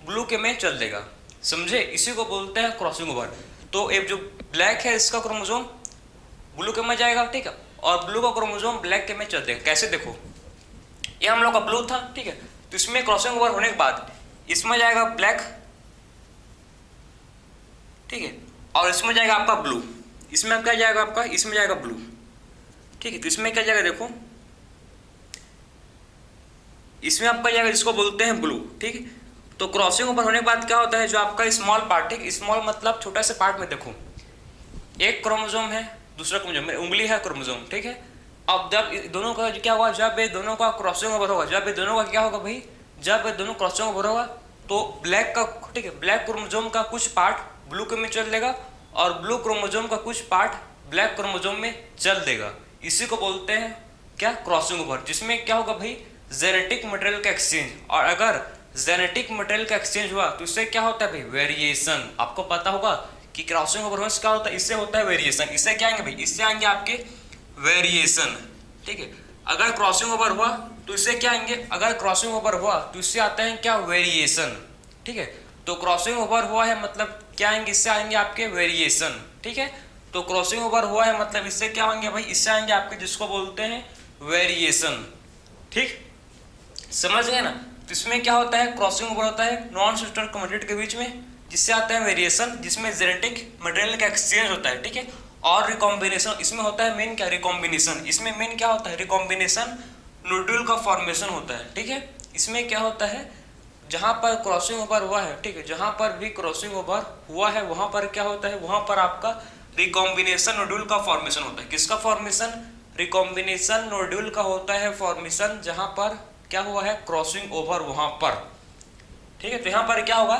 ब्लू के में चल देगा, समझे। इसी को बोलते हैं क्रॉसिंग ओवर। तो एक जो ब्लैक है इसका क्रोमोसोम ब्लू के में जाएगा, ठीक है, और ब्लू का क्रोमोसोम ब्लैक के में चल देगा। कैसे, देखो ये हम लोग का ब्लू था, ठीक है, तो इसमें क्रॉसिंग ओवर होने के बाद इसमें जाएगा ब्लैक, ठीक है, और इसमें जाएगा आपका ब्लू, इसमें क्या जाएगा आपका, इसमें जाएगा ब्लू, ठीक है। तो इसमें क्या जाएगा, देखो इसमें आपका जाएगा जिसको बोलते हैं ब्लू, ठीक है। तो क्रॉसिंग ओवर होने के बाद क्या होता है, जो आपका स्मॉल पार्ट, ठीक, स्मॉल मतलब छोटा से पार्ट में देखो एक क्रोमोसोम है, दूसरा क्रोमोसोम में उंगली है क्रोमोसोम, ठीक है। अब जब दोनों का क्या होगा, जब ये दोनों का क्रॉसिंग ओवर होगा, जब ये दोनों का क्या होगा भाई, जब ये दोनों क्रॉसिंग ओवर होगा तो ब्लैक का, ठीक है, ब्लैक क्रोमोसोम का कुछ पार्ट ब्लू के में चल देगा और ब्लू क्रोमोसोम का कुछ पार्ट ब्लैक क्रोमोसोम में चल देगा। इसी को बोलते हैं क्या, क्रॉसिंग ओवर, जिसमें क्या होगा भाई, जेनेटिक मटेरियल का एक्सचेंज। और अगर जेनेटिक मटेरियल का एक्सचेंज हुआ तो इससे क्या होता है भाई, वेरिएशन। आपको पता होगा कि क्रॉसिंग ओवर क्या होता है, इससे होता है वेरिएशन। इससे क्या आएंगे भाई, इससे आएंगे आपके वेरिएशन, ठीक है। अगर क्रॉसिंग ओवर हुआ तो इससे क्या आएंगे, अगर क्रॉसिंग ओवर हुआ तो इससे आता है क्या, वेरिएशन, ठीक है। तो क्रॉसिंग ओवर हुआ है मतलब क्या आएंगे, इससे आएंगे आपके वेरिएशन, ठीक है। तो क्रॉसिंग ओवर हुआ है मतलब इससे क्या आएंगे भाई, इससे आएंगे आपके जिसको बोलते हैं वेरिएशन, ठीक, समझ गए ना। तो इसमें क्या होता है, क्रॉसिंग ओवर होता है नॉन सिस्टर क्रोमेटिड के बीच में, जिससे आता है वेरिएशन, जिसमें जेनेटिक मटेरियल का एक्सचेंज होता है, ठीक है। और रिकॉम्बिनेशन इसमें होता है मेन क्या, रिकॉम्बिनेशन, इसमें मेन क्या होता है, रिकॉम्बिनेशन नोड्यूल का फॉर्मेशन होता है, ठीक है। इसमें क्या होता है, जहां पर क्रॉसिंग ओवर हुआ है, ठीक है, जहां पर भी क्रॉसिंग ओवर हुआ है वहां पर क्या होता है, वहां पर आपका रिकॉम्बिनेशन नोड्यूल का फॉर्मेशन होता है। किसका फॉर्मेशन, रिकॉम्बिनेशन नोड्यूल का होता है फॉर्मेशन जहां पर क्या हुआ है, क्रॉसिंग ओवर वहां पर, ठीक है। तो यहाँ पर क्या होगा,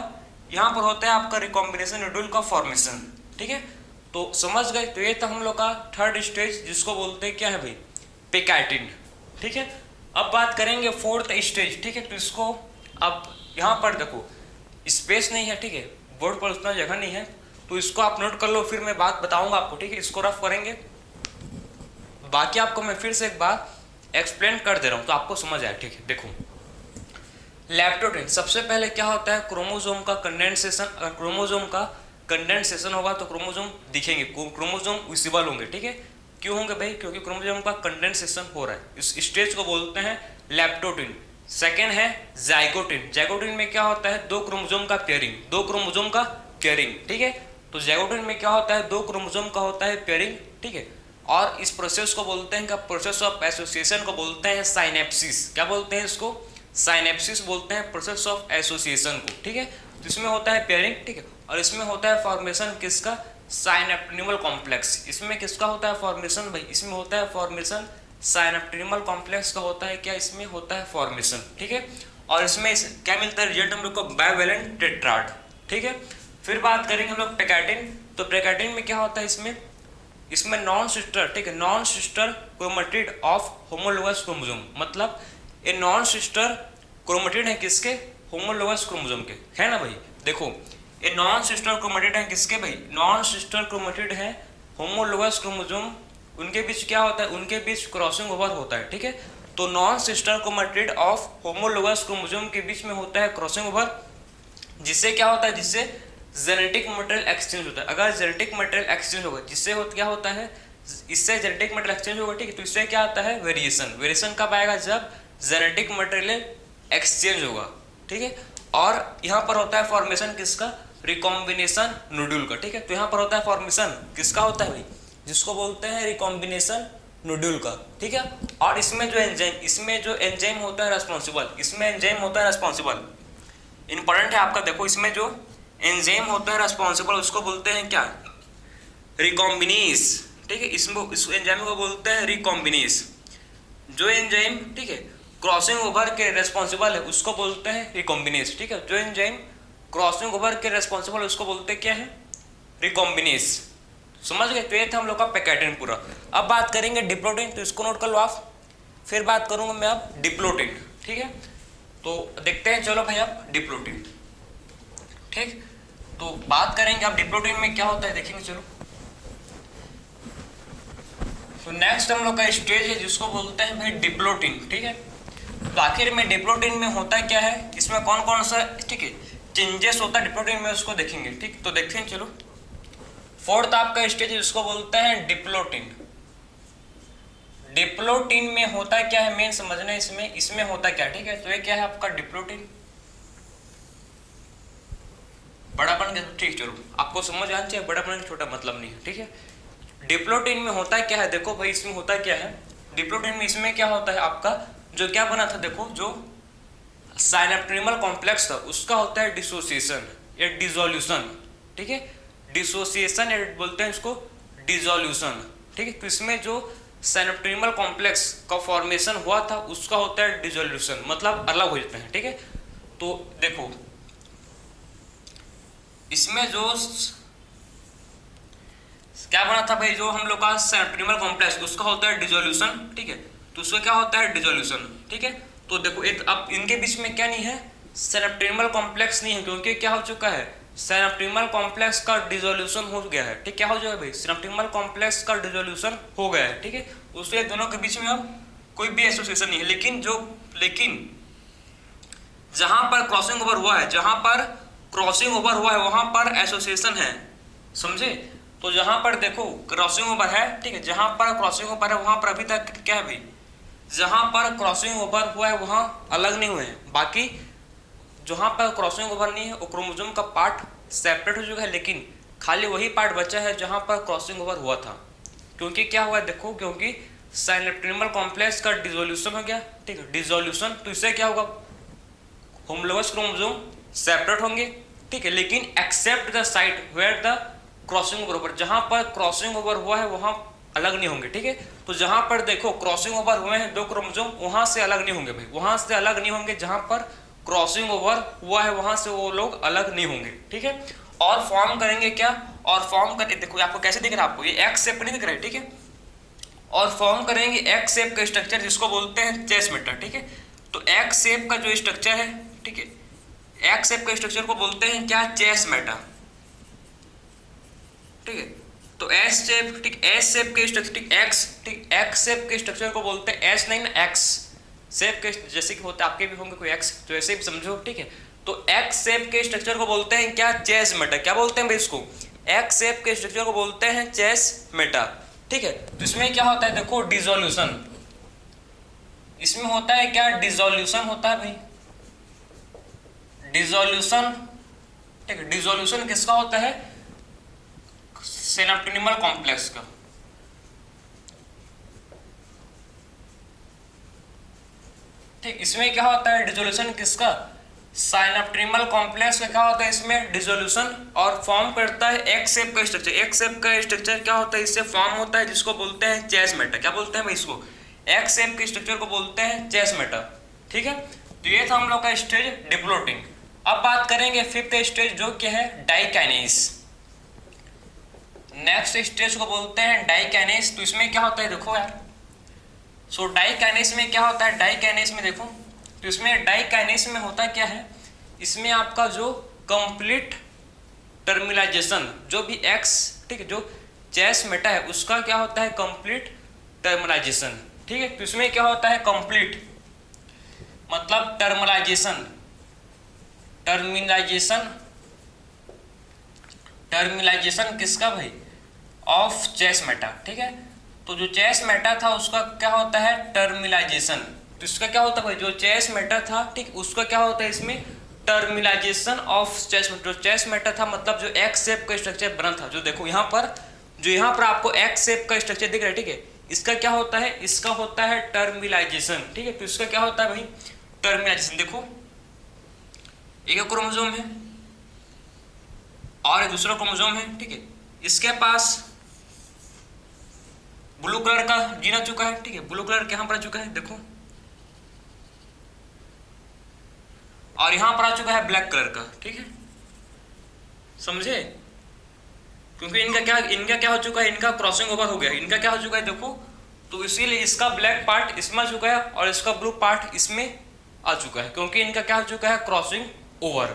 यहाँ पर होता है आपका रिकॉम्बिनेशन नोड्यूल का फॉर्मेशन, ठीक है। तो समझ गए। तो ये था हम लोग का थर्ड स्टेज जिसको बोलते हैं क्या है भाई, पेकाइटिन, ठीक है। अब बात करेंगे फोर्थ स्टेज, ठीक है। तो इसको अब यहाँ पर देखो स्पेस नहीं है, ठीक है, बोर्ड पर उतना जगह नहीं है, तो इसको आप नोट कर लो, फिर मैं बात बताऊंगा आपको, ठीक है। इसको रफ करेंगे, बाकी आपको मैं फिर से एक बार एक्सप्लेन कर दे रहा हूँ तो आपको समझ आए, ठीक है। देखो लैप्टोप्टोन सबसे पहले क्या होता है, क्रोमोसोम का कंडेंसेशन। अगर क्रोमोसोम का कंडेंसेशन होगा तो क्रोमोसोम दिखेंगे, क्रोमोसोम विजिबल होंगे, ठीक है। क्यों होंगे भाई, क्योंकि क्रोमोसोम का कंडेंसेशन हो रहा है। इस स्टेज को बोलते हैं लैप्टोप्टोन। सेकेंड है जाइगोटिन। जाइगोटिन में क्या होता है, दो क्रोमोसोम का पेयरिंग, दो क्रोमोसोम का पेयरिंग, ठीक है। तो जाइगोटिन में क्या होता है, दो क्रोमोसोम का होता है पेयरिंग, ठीक है। और इस प्रोसेस को बोलते हैं, प्रोसेस ऑफ एसोसिएशन को बोलते हैं साइनेप्सिस। क्या बोलते हैं इसको, साइनेप्सिस बोलते हैं प्रोसेस ऑफ एसोसिएशन को, ठीक है। तो इसमें होता है पेयरिंग, ठीक है, और इसमें होता है फॉर्मेशन किसका, साइनेप्टिनिमल कॉम्प्लेक्स। इसमें किसका होता है फॉर्मेशन भाई, इसमें होता है फॉर्मेशन साइनेप्टिनिमल कॉम्प्लेक्स का होता है क्या, इसमें होता है फॉर्मेशन, ठीक है। और इसमें क्या मिलता है, रिजल्ट हम लोग को बाइवेलेंट टेट्राड, ठीक है। फिर बात करेंगे हम लोग पेकाइटिन। तो पेकाइटिन में क्या होता है, इसमें नॉन सिस्टर, ठीक है, non sister chromatid of homologous chromosome. मतलब ये नॉन सिस्टर क्रोमेटिड है किसके, होमोलोगस क्रोमोसोम के, है ना भाई। देखो ये नॉन सिस्टर क्रोमेटिड है किसके भाई, नॉन सिस्टर क्रोमेटिड है होमोलोगस क्रोमोसोम। उनके बीच क्या होता है, उनके बीच क्रॉसिंग ओवर होता है, ठीक है। तो non sister chromatid of homologous chromosome के बीच में होता है क्रॉसिंग ओवर, जिससे क्या होता है, जिससे जेनेटिक मटेरियल एक्सचेंज होता है। अगर जेनेटिक मटेरियल एक्सचेंज होगा, जिससे क्या होता है, इससे जेनेटिक मटेरियल एक्सचेंज होगा, ठीक है। तो इससे क्या आता है, वेरिएशन। वेरिएशन कब आएगा, जब जेनेटिक मटेरियल एक्सचेंज होगा, ठीक है। और यहाँ पर होता है फॉर्मेशन किसका, रिकॉम्बिनेशन नोड्यूल का, ठीक है। तो यहाँ पर होता है फॉर्मेशन किसका होता है भाई, जिसको बोलते हैं रिकॉम्बिनेशन नोड्यूल का, ठीक है। और इसमें जो एंजाइम होता है रेस्पॉन्सिबल, इसमें एंजाइम होता है रेस्पॉन्सिबल, इंपॉर्टेंट है आपका। देखो इसमें जो एंजाइम होता है रेस्पॉन्सिबल उसको बोलते हैं क्या, रिकॉम्बिनेस, ठीक है। इस एंजाइम को बोलते हैं रिकॉम्बिनेस। जो एंजाइम, ठीक है, क्रॉसिंग ओवर के रेस्पॉन्सिबल है उसको बोलते हैं रिकॉम्बिनेस, ठीक है। जो एंजाइम क्रॉसिंग ओवर के रेस्पॉन्सिबल उसको बोलते क्या है, रिकॉम्बिनेस। समझ गए। तो ये था हम लोग का पेकाइटिन पूरा। अब बात करेंगे डिप्लोटिन, तो इसको नोट कर लो आप। फिर बात करूंगा मैं अब डिप्लोटिन, ठीक है। तो देखते हैं, चलो भाई अब डिप्लोटिन, ठीक। तो बात करेंगे अब डिप्लोटिन में क्या होता है, देखेंगे चलो। तो नेक्स्ट हम लोग का स्टेज है जिसको बोलते हैं भाई डिप्लोटिन, ठीक है। तो आखिर में डिप्लोटिन में होता क्या है, इसमें कौन कौन सा, ठीक है, चेंजेस होता है डिप्लोटिन में, उसको देखेंगे, ठीक। तो देखते हैं चलो। फोर्थ आपका स्टेज है जिसको बोलते हैं डिप्लोटिन। डिप्लोटिन में होता क्या है, मेन समझना है इसमें होता क्या, ठीक है। तो ये क्या है आपका डिप्लोटिन, बड़ापन के, ठीक, चलो आपको समझ आना चाहिए, बड़ापन का छोटा मतलब नहीं है, ठीक है। डिप्लोटिन में होता क्या है, देखो भाई इसमें होता क्या है, डिप्लोटिन में इसमें क्या होता है आपका, जो क्या बना था, देखो जो साइनेप्टिनिमल कॉम्प्लेक्स था उसका होता है डिसोसिएशन या डिसोल्यूशन, ठीक है। डिसोसिएशन या बोलते हैं इसको डिसोल्यूशन, ठीक है। तो इसमें जो साइनेप्टिनिमल कॉम्प्लेक्स का फॉर्मेशन हुआ था उसका होता है डिसोल्यूशन, मतलब अलग हो जाते हैं, ठीक है। तो देखो इसमें जो क्या बना था भाई, जो हम लोग का साइनेप्टिनिमल कॉम्प्लेक्स उसका होता है डिसोल्यूशन, ठीक है। तो उसका क्या होता है डिसोल्यूशन, ठीक है। तो देखो अब इनके बीच में क्या नहीं है, साइनेप्टिनिमल कॉम्प्लेक्स नहीं है, क्योंकि क्या हो चुका है, साइनेप्टिनिमल कॉम्प्लेक्स का डिसोल्यूशन हो गया है, ठीक। क्या हो जाएगा भाई, साइनेप्टिनिमल कॉम्प्लेक्स का डिसोल्यूशन हो गया है, ठीक है। उसके दोनों के बीच में अब कोई भी एसोसिएशन नहीं है, लेकिन जहां पर क्रॉसिंग ओवर हुआ है, जहां पर क्रॉसिंग ओवर हुआ है वहां पर एसोसिएशन है, समझे। तो जहां पर देखो क्रॉसिंग ओवर है, ठीक है, जहां पर क्रॉसिंग ओवर है वहां पर अभी तक क्या है भाई, जहां पर क्रॉसिंग ओवर हुआ है वहां अलग नहीं हुए हैं। बाकी जहां पर क्रॉसिंग ओवर नहीं है वो क्रोमोसोम का पार्ट सेपरेट हो चुका है, लेकिन खाली वही पार्ट बचा है जहां पर क्रॉसिंग ओवर हुआ था। क्योंकि क्या हुआ है, देखो क्योंकि साइनेप्टिनिमल कॉम्प्लेक्स का डिसोल्यूशन हो गया, ठीक है, डिसोल्यूशन। तो इससे क्या होगा, होमोलोगस क्रोमोसोम सेपरेट होंगे, ठीक है, लेकिन except the site where the crossing over, जहां पर क्रॉसिंग ओवर हुआ है वहां अलग नहीं होंगे, ठीक है। तो जहां पर देखो क्रॉसिंग ओवर हुए हैं दो क्रोमोसोम, वहां से अलग नहीं होंगे भाई, वहां से अलग नहीं होंगे। जहां पर क्रॉसिंग ओवर हुआ है वहां से वो लोग अलग नहीं होंगे, ठीक है। और फॉर्म करेंगे क्या, और फॉर्म करके देखो आपको कैसे दिख रहा है, आपको ये एक्स शेप नहीं दिख रहा है, ठीक है। और फॉर्म करेंगे एक्स शेप का स्ट्रक्चर जिसको बोलते हैं चेस मेटा, ठीक है। तो एक्स शेप का जो स्ट्रक्चर है, ठीक है, एक्स शेप का स्ट्रक्चर को बोलते हैं क्या, चेस मेटा, ठीक है। तो एस शेप, ठीक, एस शेप के स्ट्रक्चर, ठीक, एक्स शेप के स्ट्रक्चर को बोलते हैं, एस नहीं ना, एक्स शेप के जैसे कि होते आपके भी होंगे कोई एक्स, तो ऐसे भी समझो, ठीक है। तो एक्स शेप के स्ट्रक्चर को बोलते हैं क्या, चेस मेटा। क्या बोलते हैं भाई इसको, एक्स शेप के स्ट्रक्चर को बोलते हैं चेस मेटा, ठीक है। तो इसमें क्या होता है देखो, डिसोल्यूशन, इसमें होता है क्या, डिसोल्यूशन होता है भाई, डिसोल्यूशन, ठीक है। डिसोल्यूशन किसका होता है, सिनेप्टिनिमल कॉम्प्लेक्स का, ठीक। इसमें क्या होता है डिसोल्यूशन किसका, साइनेप्टिनिमल कॉम्प्लेक्स का क्या होता है इसमें डिसोल्यूशन, और फॉर्म करता है एक्स शेप का स्ट्रक्चर। एक्स शेप का स्ट्रक्चर क्या होता है, इससे फॉर्म होता है जिसको बोलते हैं चेस मेटा। क्या बोलते हैं भाई इसको, एक्स शेप के स्ट्रक्चर को बोलते हैं चेस मेटा, ठीक है। तो ये था हम लोग का स्टेज डिप्लोटिंग। अब बात करेंगे फिफ्थ स्टेज जो क्या है, डाइकाइनेस। नेक्स्ट स्टेज को बोलते हैं डाइकाइनेस। तो इसमें क्या होता है देखो यार, सो डाइकाइनेस में क्या होता है, डाइकाइनेस में देखो, तो इसमें डाइकाइनेस में होता क्या है, इसमें आपका जो कंप्लीट टर्मिनाइजेशन, जो भी एक्स, ठीक है, जो चेस मेटा है उसका क्या होता है, कंप्लीट टर्मिनाइजेशन, ठीक है। तो इसमें क्या होता है, कंप्लीट मतलब टर्मिनाइजेशन, टर्मिनाइजेशन किसका भाई, ऑफ चेस मेटा, ठीक है। तो जो चेस मेटा था उसका क्या होता है, टर्मिनाइजेशन। तो इसका क्या होता है भाई, जो चेस मेटा था, ठीक, उसका क्या होता है इसमें, टर्मिनाइजेशन ऑफ चेस मेटा। जो चेस मेटा था मतलब जो एक्स शेप का स्ट्रक्चर बना था, जो देखो यहाँ पर, जो यहाँ पर आपको एक्स शेप का स्ट्रक्चर दिख रहा है, ठीक है, इसका क्या होता है, इसका होता है टर्मिनाइजेशन, ठीक है। तो इसका क्या होता है भाई, टर्मिनाइजेशन। देखो एक क्रोमोसोम है और दूसरा क्रोमोसोम है, ठीक है, इसके पास ब्लू कलर का जीन आ चुका है, ठीक है, ब्लू कलर यहाँ पर आ चुका है देखो, और यहां पर आ चुका है ब्लैक कलर का, ठीक है, समझे। क्योंकि इनका क्या हो चुका है, इनका क्रॉसिंग ओवर हो गया, इनका क्या हो चुका है देखो, तो इसीलिए इसका ब्लैक पार्ट इसमें आ चुका है और इसका ब्लू पार्ट इसमें आ चुका है, क्योंकि इनका क्या हो चुका है, क्रॉसिंग ओवर।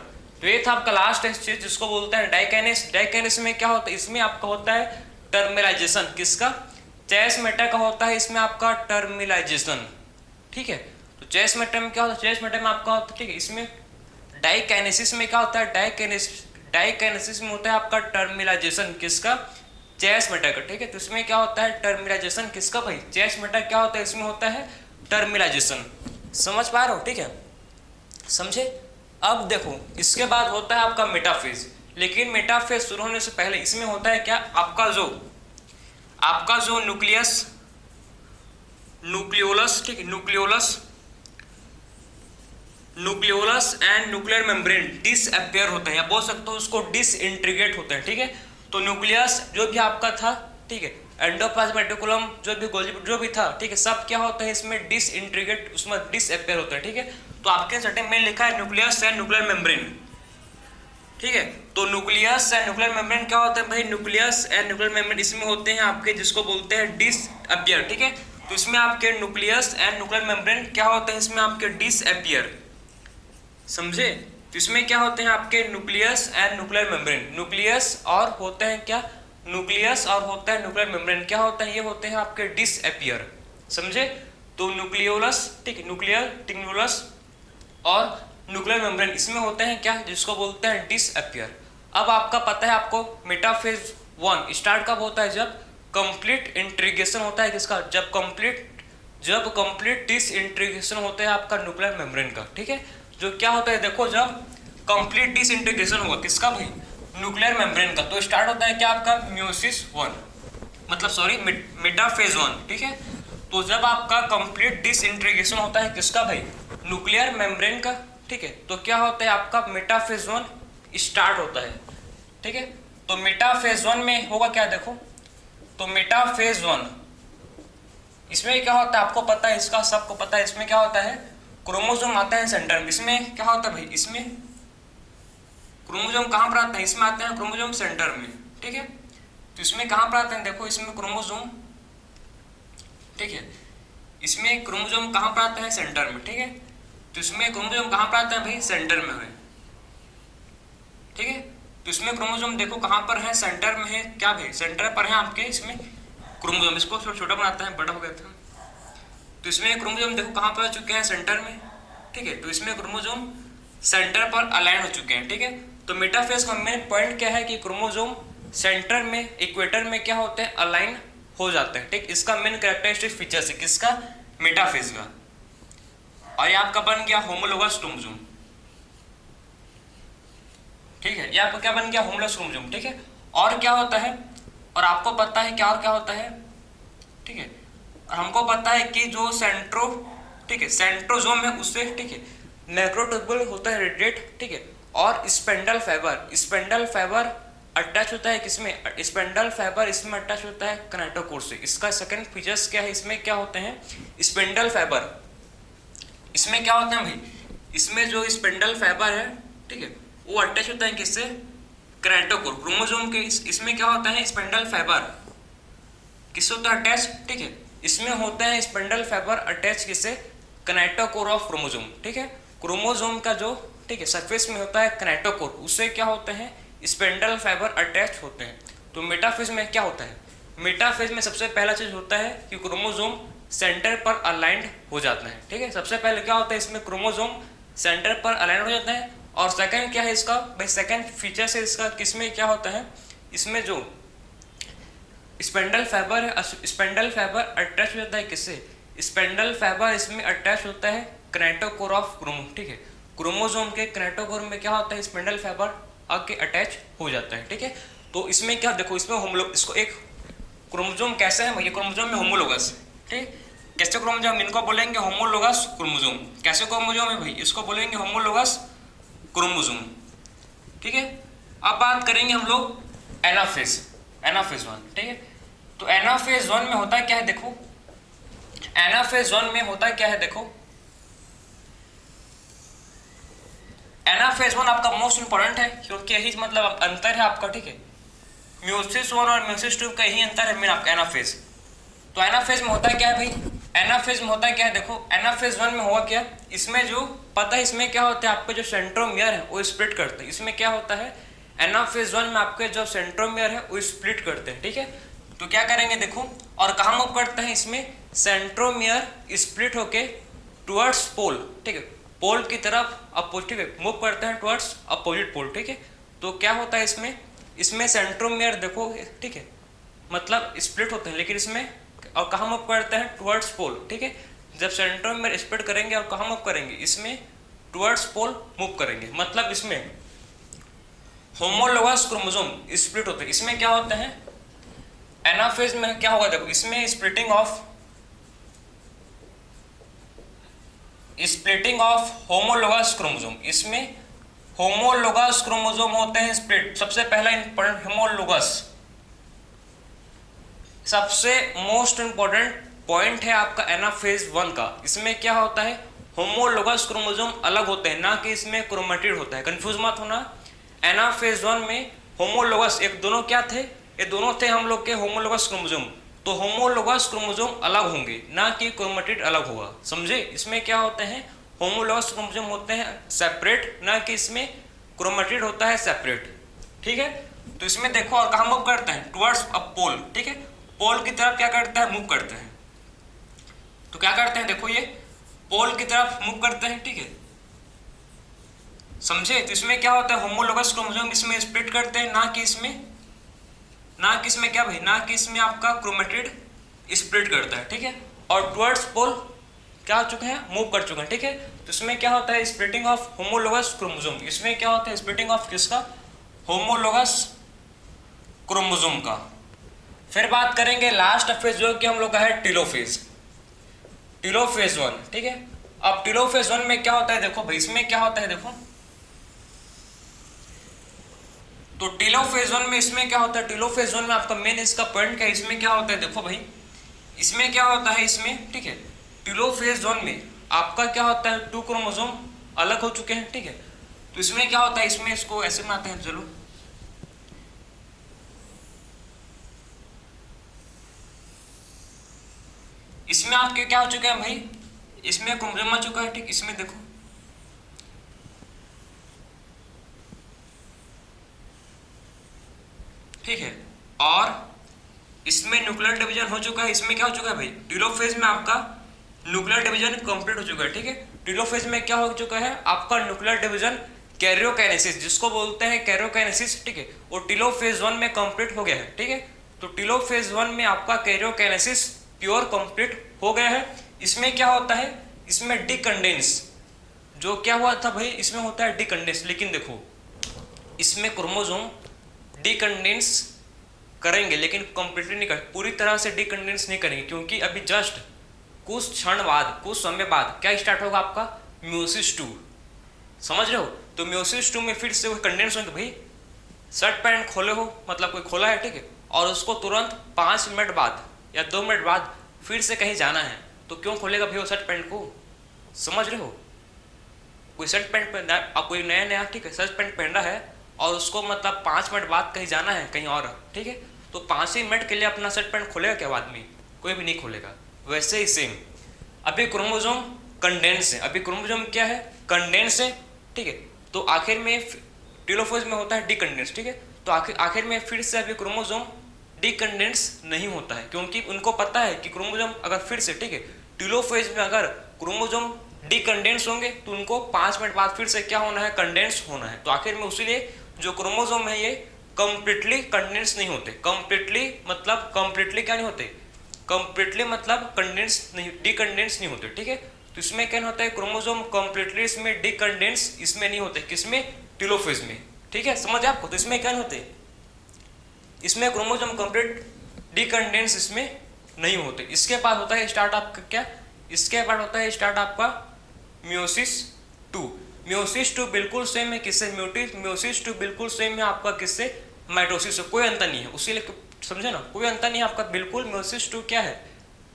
तो ये था आपका लास्ट स्टेज जिसको बोलते हैं डाइकाइनेस। डाइकाइनेस में क्या होता है, इसमें आपका होता है टर्मिनाइजेशन, किसका, चेस मेटा का होता है इसमें आपका टर्मिनाइजेशन, ठीक है। तो चेस मेटा में क्या होता है, चेस मेटा में आपका होता है, ठीक है। इसमें डाइकाइनेसिस में क्या होता है, डाइकाइनेसिस में होता है आपका टर्मिनाइजेशन, किसका, चेस मेटा का, ठीक है। तो इसमें क्या होता है, टर्मिनाइजेशन किसका भाई, चेस मेटा क्या होता है, इसमें होता है टर्मिनाइजेशन। समझ पा रहे हो, ठीक है, समझे। अब देखो इसके बाद होता है आपका मेटाफेज, लेकिन मेटाफेज शुरू होने से पहले इसमें होता है क्या, आपका जो न्यूक्लियोलस, ठीक है, nucleolus and nuclear membrane disappear होते हैं, या बोल सकते हो उसको डिसइंटीग्रेट होते हैं, ठीक है। तो न्यूक्लियस जो भी आपका था, ठीक है, एंडोप्लाज्म रेटिकुलम जो भी गोल्गी जो भी था, ठीक है, सब क्या होता है इसमें डिसइंटीग्रेट, उसमें डिसअपियर होता है, ठीक है। तो आपके सेटिंग में लिखा है न्यूक्लियस एंड न्यूक्लियर मेम्ब्रेन, ठीक है। तो न्यूक्लियस एंड न्यूक्लियर मेम्ब्रेन क्या होता है भाई, न्यूक्लियस एंड न्यूक्लियर मेम्ब्रेन इसमें होते हैं आपके, जिसको बोलते हैं डिसअपियर, ठीक है। तो इसमें आपके न्यूक्लियस एंड न्यूक्लियर मेम्ब्रेन क्या होते हैं, इसमें आपके डिसअपियर, समझे। तो इसमें क्या होते हैं आपके nucleus and nuclear membrane, nucleus और होते हैं क्या, न्यूक्लियस और होता है न्यूक्लियर मेम्ब्रेन, क्या होता है, ये होते हैं आपके डिसअपियर, समझे। तो न्यूक्लियोलस, ठीक, न्यूक्लियोलस और न्यूक्लियर मेम्ब्रेन इसमें होते हैं क्या, जिसको बोलते हैं डिसअपियर। अब आपका पता है आपको मेटाफेज 1 स्टार्ट कब होता है, जब कंप्लीट इंटीग्रेशन होता है किसका, जब कंप्लीट डिसइंटीग्रेशन होता है आपका न्यूक्लियर मेम्ब्रेन का, ठीक है। जो क्या होता है देखो, जब कंप्लीट डिसइंटीग्रेशन होगा किसका भाई, न्यूक्लियर मेम्ब्रेन का, तो स्टार्ट होता है क्या आपका म्यूसिस 1, मतलब सॉरी मेटाफेज 1, ठीक है। तो जब आपका कंप्लीट डिसइंटीग्रेशन होता है किसका भाई, न्यूक्लियर मेम्ब्रेन का, ठीक है, तो क्या होता है आपका मेटाफेज 1 स्टार्ट होता है, ठीक है। तो मेटाफेज 1 में होगा क्या देखो, तो मेटाफेज 1 इसमें क्या होता है आपको पता है, इसका सबको पता है। इसमें क्या होता है, क्रोमोसोम आता है सेंटर में। इसमें क्या होता है भाई, इसमें क्रोमोसोम कहाँ पर आता है, इसमें आते हैं क्रोमोसोम सेंटर में, ठीक है। तो इसमें कहाँ पर आते हैं, देखो इसमें क्रोमोसोम, ठीक है, इसमें क्रोमोसोम कहाँ पर आता है, सेंटर में, ठीक है। तो इसमें क्रोमोसोम कहाँ पर आता है भाई, सेंटर में है, ठीक है। तो इसमें क्रोमोसोम देखो कहाँ पर है, सेंटर में है, क्या भाई सेंटर पर है आपके इसमें क्रोमोसोम। इसको छोटा बनाता है, बड़ा हो गया था। तो इसमें क्रोमोसोम देखो कहाँ पर आ चुके हैं, सेंटर में, ठीक है। तो इसमें क्रोमोसोम सेंटर पर अलाइन हो चुके हैं, ठीक है। तो मेटाफेज का मेन पॉइंट क्या है कि क्रोमोसोम सेंटर में, इक्वेटर में क्या होते हैं, अलाइन हो जाते हैं, ठीक। इसका मेन कैरेक्टरिस्टिक फीचर्स है किसका, मेटाफेज का। और ये आपका बन गया होमोलोगस क्रोमोसोम, ठीक है। ये आपका क्या बन गया, होमोलोगस क्रोमोसोम, ठीक है। और क्या होता है, और आपको पता है क्या, और क्या होता है, ठीक है। और हमको पता है कि जो ठीक है, सेंट्रोजोम है उससे, ठीक है, मैक्रोट्यूब्यूल होता है रेडिएट, ठीक है। और स्पेंडल फाइबर अटैच होता है किसमें, स्पेंडल फाइबर इसमें अटैच होता है किनेटोकोर से। इसका सेकंड फीचर्स क्या है, इसमें क्या होते हैं, स्पेंडल फाइबर, इसमें क्या होते हैं भाई, इसमें जो स्पेंडल फाइबर है, ठीक है, वो अटैच होता है किससे, किनेटोकोर, क्रोमोसोम के। इसमें क्या होता है, स्पेंडल फाइबर किससे होता है अटैच, ठीक है। इसमें होते हैं स्पेंडल फाइबर अटैच किससे, किनेटोकोर ऑफ क्रोमोसोम, ठीक है। क्रोमोसोम का जो, ठीक है, सरफेस में होता है किनेटोकोर, उससे क्या होते हैं, स्पेंडल फाइबर अटैच होते हैं। तो मेटाफेज में क्या होता है, मेटाफेज में सबसे पहला चीज होता है कि क्रोमोसोम सेंटर पर अलाइंड हो जाता है, ठीक है। सबसे पहले क्या होता है, इसमें क्रोमोसोम सेंटर पर अलाइंड हो जाता है। और सेकंड क्या है इसका भाई, सेकंड फीचर है इसका, किसमें क्या होता है, इसमें जो स्पेंडल फाइबर है, स्पेंडल फाइबर अटैच हो जाता है किससे, स्पेंडल फाइबर इसमें अटैच होता है किनेटोकोर ऑफ क्रोमोसोम, ठीक है। क्रोमोसोम के किनेटोकोर में क्या होता है, स्पेंडल फाइबर आके अटैच हो जाता है, ठीक है। तो इसमें क्या देखो, इसमें होमोलोग, इसको एक क्रोमोसोम कैसे है भैया, क्रोमोसोम में होमोलोगस, ठीक। कैसे क्रोमोसोम, इनको बोलेंगे होमोलोगस क्रोमोसोम। कैसे क्रोमोसोम है भाई, इसको बोलेंगे होमोलोगस क्रोमोसोम, ठीक है। अब बात करेंगे हम लोग एनाफेज 1, ठीक है। तो एनाफेज 1 में होता क्या है, देखो एनाफेज 1 में होता क्या है, देखो एनाफेज 1 आपका मोस्ट इंपॉर्टेंट है, क्योंकि यही मतलब अंतर है आपका, ठीक है। म्यूसिस 1 और म्यूसिस 2 का यही अंतर है मेन आपका एनाफेज। तो एनाफेज में होता क्या है भाई, एनाफेज में होता क्या है, देखो एनाफेज 1 में हुआ क्या, इसमें जो पता है, इसमें क्या होता है, आपके जो सेंट्रोमियर है वो स्प्लिट करते हैं। इसमें क्या होता है, एनाफेज 1 में आपके जो सेंट्रोमियर है वो स्प्लिट करते हैं, ठीक है। तो क्या करेंगे देखो, और कहाँ मूव करते हैं, इसमें सेंट्रोमियर स्प्लिट होके टुवर्ड्स पोल, ठीक है, पोल की तरफ अपोजिट मूव करते हैं, टुवर्ड्स अपोजिट पोल, ठीक है। तो क्या होता है इसमें सेंट्रोमियर देखो, ठीक है, मतलब स्प्लिट होते हैं, लेकिन इसमें और कहाँ मूव करते हैं, टुवर्ड्स पोल, ठीक है। जब सेंट्रोमियर स्प्लिट करेंगे और कहाँ मूव करेंगे, इसमें टुवर्ड्स पोल मूव करेंगे, मतलब इसमें होमोलोगस क्रोमोसोम स्प्लिट होते हैं। इसमें क्या होता है, एनाफेज में क्या होगा, देखो इसमें स्प्लिटिंग ऑफ होमोलोगस क्रोमोसोम, इसमें होमोलोगस क्रोमोसोम होते हैं स्प्लिट। सबसे पहला इंपॉर्टेंट होमोलोगस, सबसे मोस्ट इंपॉर्टेंट पॉइंट है आपका एनाफेज 1 का। इसमें क्या होता है, होमोलोगस क्रोमोसोम अलग होते हैं, ना कि इसमें क्रोमेटिड होता है, कंफ्यूज मत होना। एनाफेज 1 में होमोलोगस, एक दोनों क्या थे, ये दोनों थे हम लोग के होमोलोगस क्रोमोसोम। तो होमोलोगस क्रोमोसोम अलग होंगे, ना कि क्रोमेटिड अलग होगा, समझे। इसमें क्या होते हैं, होमोलोगस क्रोमोसोम होते हैं सेपरेट, ना कि इसमें क्रोमेटिड होता है सेपरेट, ठीक है। तो इसमें देखो और कहाँ मूव करते हैं, टुवर्ड्स अ पोल, ठीक है, पोल की तरफ क्या करता है, मूव करते हैं। तो क्या करते हैं, देखो ये पोल की तरफ मूव करते हैं, ठीक है, समझे। तो इसमें क्या होता है, होमोलोगस क्रोमोसोम इसमें स्प्लिट करते हैं, ना कि इसमें क्या भाई, ना कि इसमें आपका क्रोमेटिड स्प्लिट करता है, ठीक है। और टुवर्ड्स पोल क्या हो चुके हैं, मूव कर चुके हैं, ठीक है। तो इसमें क्या होता है, स्प्लिटिंग ऑफ होमोलोगस क्रोमोसोम। इसमें क्या होता है, स्प्लिटिंग ऑफ किसका, होमोलोगस क्रोमोसोम का। फिर बात करेंगे लास्ट फेज जो कि हम लोग का है टेलोफेज 1, ठीक है। अब टेलोफेज 1 में क्या होता है, देखो भाई इसमें क्या होता है, देखो तो टेलोफेज 1 में इसमें क्या होता है, टेलोफेज 1 में आपका मेन इसका पॉइंट क्या है, इसमें क्या होता है देखो भाई, इसमें क्या होता है इसमें, ठीक है, टेलोफेज 1 में आपका क्या होता है, 2 क्रोमोसोम अलग हो चुके हैं, ठीक है। तो इसमें क्या होता है, इसमें इसको ऐसे बनाते हैं, चलो इसमें आपके क्या हो चुके हैं भाई, इसमें क्रोमोसोम आ चुका है, ठीक, इसमें देखो ठीक है, और इसमें न्यूक्लियर डिवीजन हो चुका है, इसमें क्या हो चुका है भाई, टेलोफेज में आपका न्यूक्लियर डिवीजन कंप्लीट हो चुका है, ठीक है। टेलोफेज में क्या हो चुका है आपका न्यूक्लियर डिवीजन, कैरियोकाइनेसिस जिसको बोलते हैं कैरियोकाइनेसिस, ठीक है, वो टेलोफेज 1 में कंप्लीट हो गया है, ठीक है। तो टेलोफेज 1 में आपका कैरियोकाइनेसिस प्योर कंप्लीट हो गया है। इसमें क्या होता है, इसमें डिकंडेंस, जो क्या हुआ था भाई, इसमें होता है डिकंडेंस, लेकिन देखो इसमें क्रोमोसोम डिकंडेंस करेंगे लेकिन कंप्लीटली नहीं कर, पूरी तरह से डिकंडेंस नहीं करेंगे, क्योंकि अभी जस्ट कुछ क्षण बाद, कुछ समय बाद क्या स्टार्ट होगा आपका, म्योसिस 2, समझ रहे हो। तो म्योसिस 2 में फिर से वो कंडेंस होंगे भाई, शर्ट पैंट खोले हो, मतलब कोई खोला है, ठीक है, और उसको तुरंत 5 मिनट बाद या 2 मिनट बाद फिर से कहीं जाना है, तो क्यों खोलेगा भाई वो शर्ट पैंट को, समझ रहे हो। कोई शर्ट पैंट पहना, कोई नया नया, ठीक है, शर्ट पैंट पहन रहा है और उसको मतलब 5 मिनट बाद कहीं जाना है कहीं और, ठीक है, तो 5 ही मिनट के लिए अपना शर्ट पैंट खोलेगा क्या आदमी, कोई भी नहीं खोलेगा। वैसे ही सेम अभी क्रोमोसोम कंडेंस है, अभी क्रोमोसोम क्या है, कंडेंस है, ठीक है। तो आखिर में टेलोफेज में होता है डिकंडेंस, ठीक है। तो आखिर में फिर से अभी क्रोमोसोम डिकंडेंस नहीं होता है, क्योंकि उनको पता है कि क्रोमोसोम अगर फिर से, ठीक है, टेलोफेज में अगर क्रोमोसोम डिकंडेंस होंगे तो उनको 5 मिनट बाद फिर से क्या होना है, कंडेंस होना है। तो आखिर में उसीलिए जो क्रोमोसोम है ये कंप्लीटली कंडेंस नहीं होते, कंप्लीटली क्या नहीं होते, कंप्लीटली मतलब कंडेंस नहीं, डिकंडेंस नहीं होते, ठीक है। तो इसमें क्या होता है, क्रोमोसोम कंप्लीटली इसमें डिकंडेंस इसमें नहीं होते, किसमें, टेलोफेज में, ठीक है, समझ आपको। तो इसमें क्या नहीं होते, इसमें क्रोमोसोम कंप्लीट डिकंडेंस इसमें नहीं होते। इसके बाद होता है स्टार्ट आपका क्या, इसके बाद होता है स्टार्ट आपका म्योसिस 2। म्योसिस 2 बिल्कुल सेम है किससे, म्योसिस 2 बिल्कुल सेम है आपका किससे, माइटोसिस से, कोई अंतर नहीं है, उसी समझे ना, कोई अंतर नहीं है आपका, बिल्कुल म्योसिस 2 क्या है,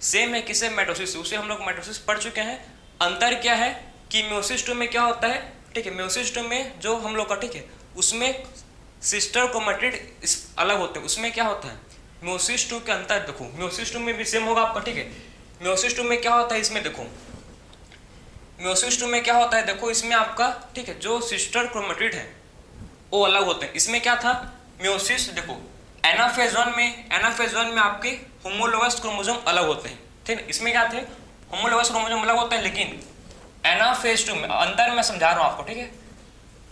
सेम है किससे, माइटोसिस से, उसे हम लोग माइटोसिस पढ़ चुके हैं। अंतर क्या है कि म्योसिस 2 में क्या होता है, ठीक है, म्योसिस 2 में जो हम लोग का, ठीक है, उसमें सिस्टर क्रोमैटिड अलग होते हैं, उसमें क्या होता है, म्योसिस 2 के अंतर देखो, म्योसिस 2 में भी सेम होगा आपका, ठीक है। म्योसिस 2 में क्या होता है, इसमें देखो म्योसिस 2 में क्या होता है, देखो इसमें आपका, ठीक है, जो सिस्टर क्रोमैटिड है वो अलग होते हैं। इसमें क्या था, म्योसिस देखो एनाफेज 1 में आपके होमोलोगस क्रोमोसोम अलग होते हैं, ठीक है। इसमें क्या थे, होमोलोगस क्रोमोसोम अलग होते हैं, लेकिन एनाफेज 2 में अंतर मैं समझा रहा हूँ आपको, ठीक है।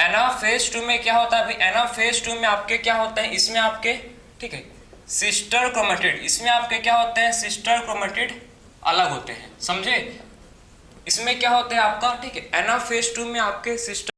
एनाफेज 2 में क्या होता है भाई, एनाफेज 2 में आपके क्या होता है, इसमें आपके, ठीक है, सिस्टर क्रोमैटिड, इसमें आपके क्या होते हैं, सिस्टर क्रोमैटिड अलग होते हैं, समझे। इसमें क्या होता है आपका, ठीक है, एनाफेज 2 में आपके सिस्टर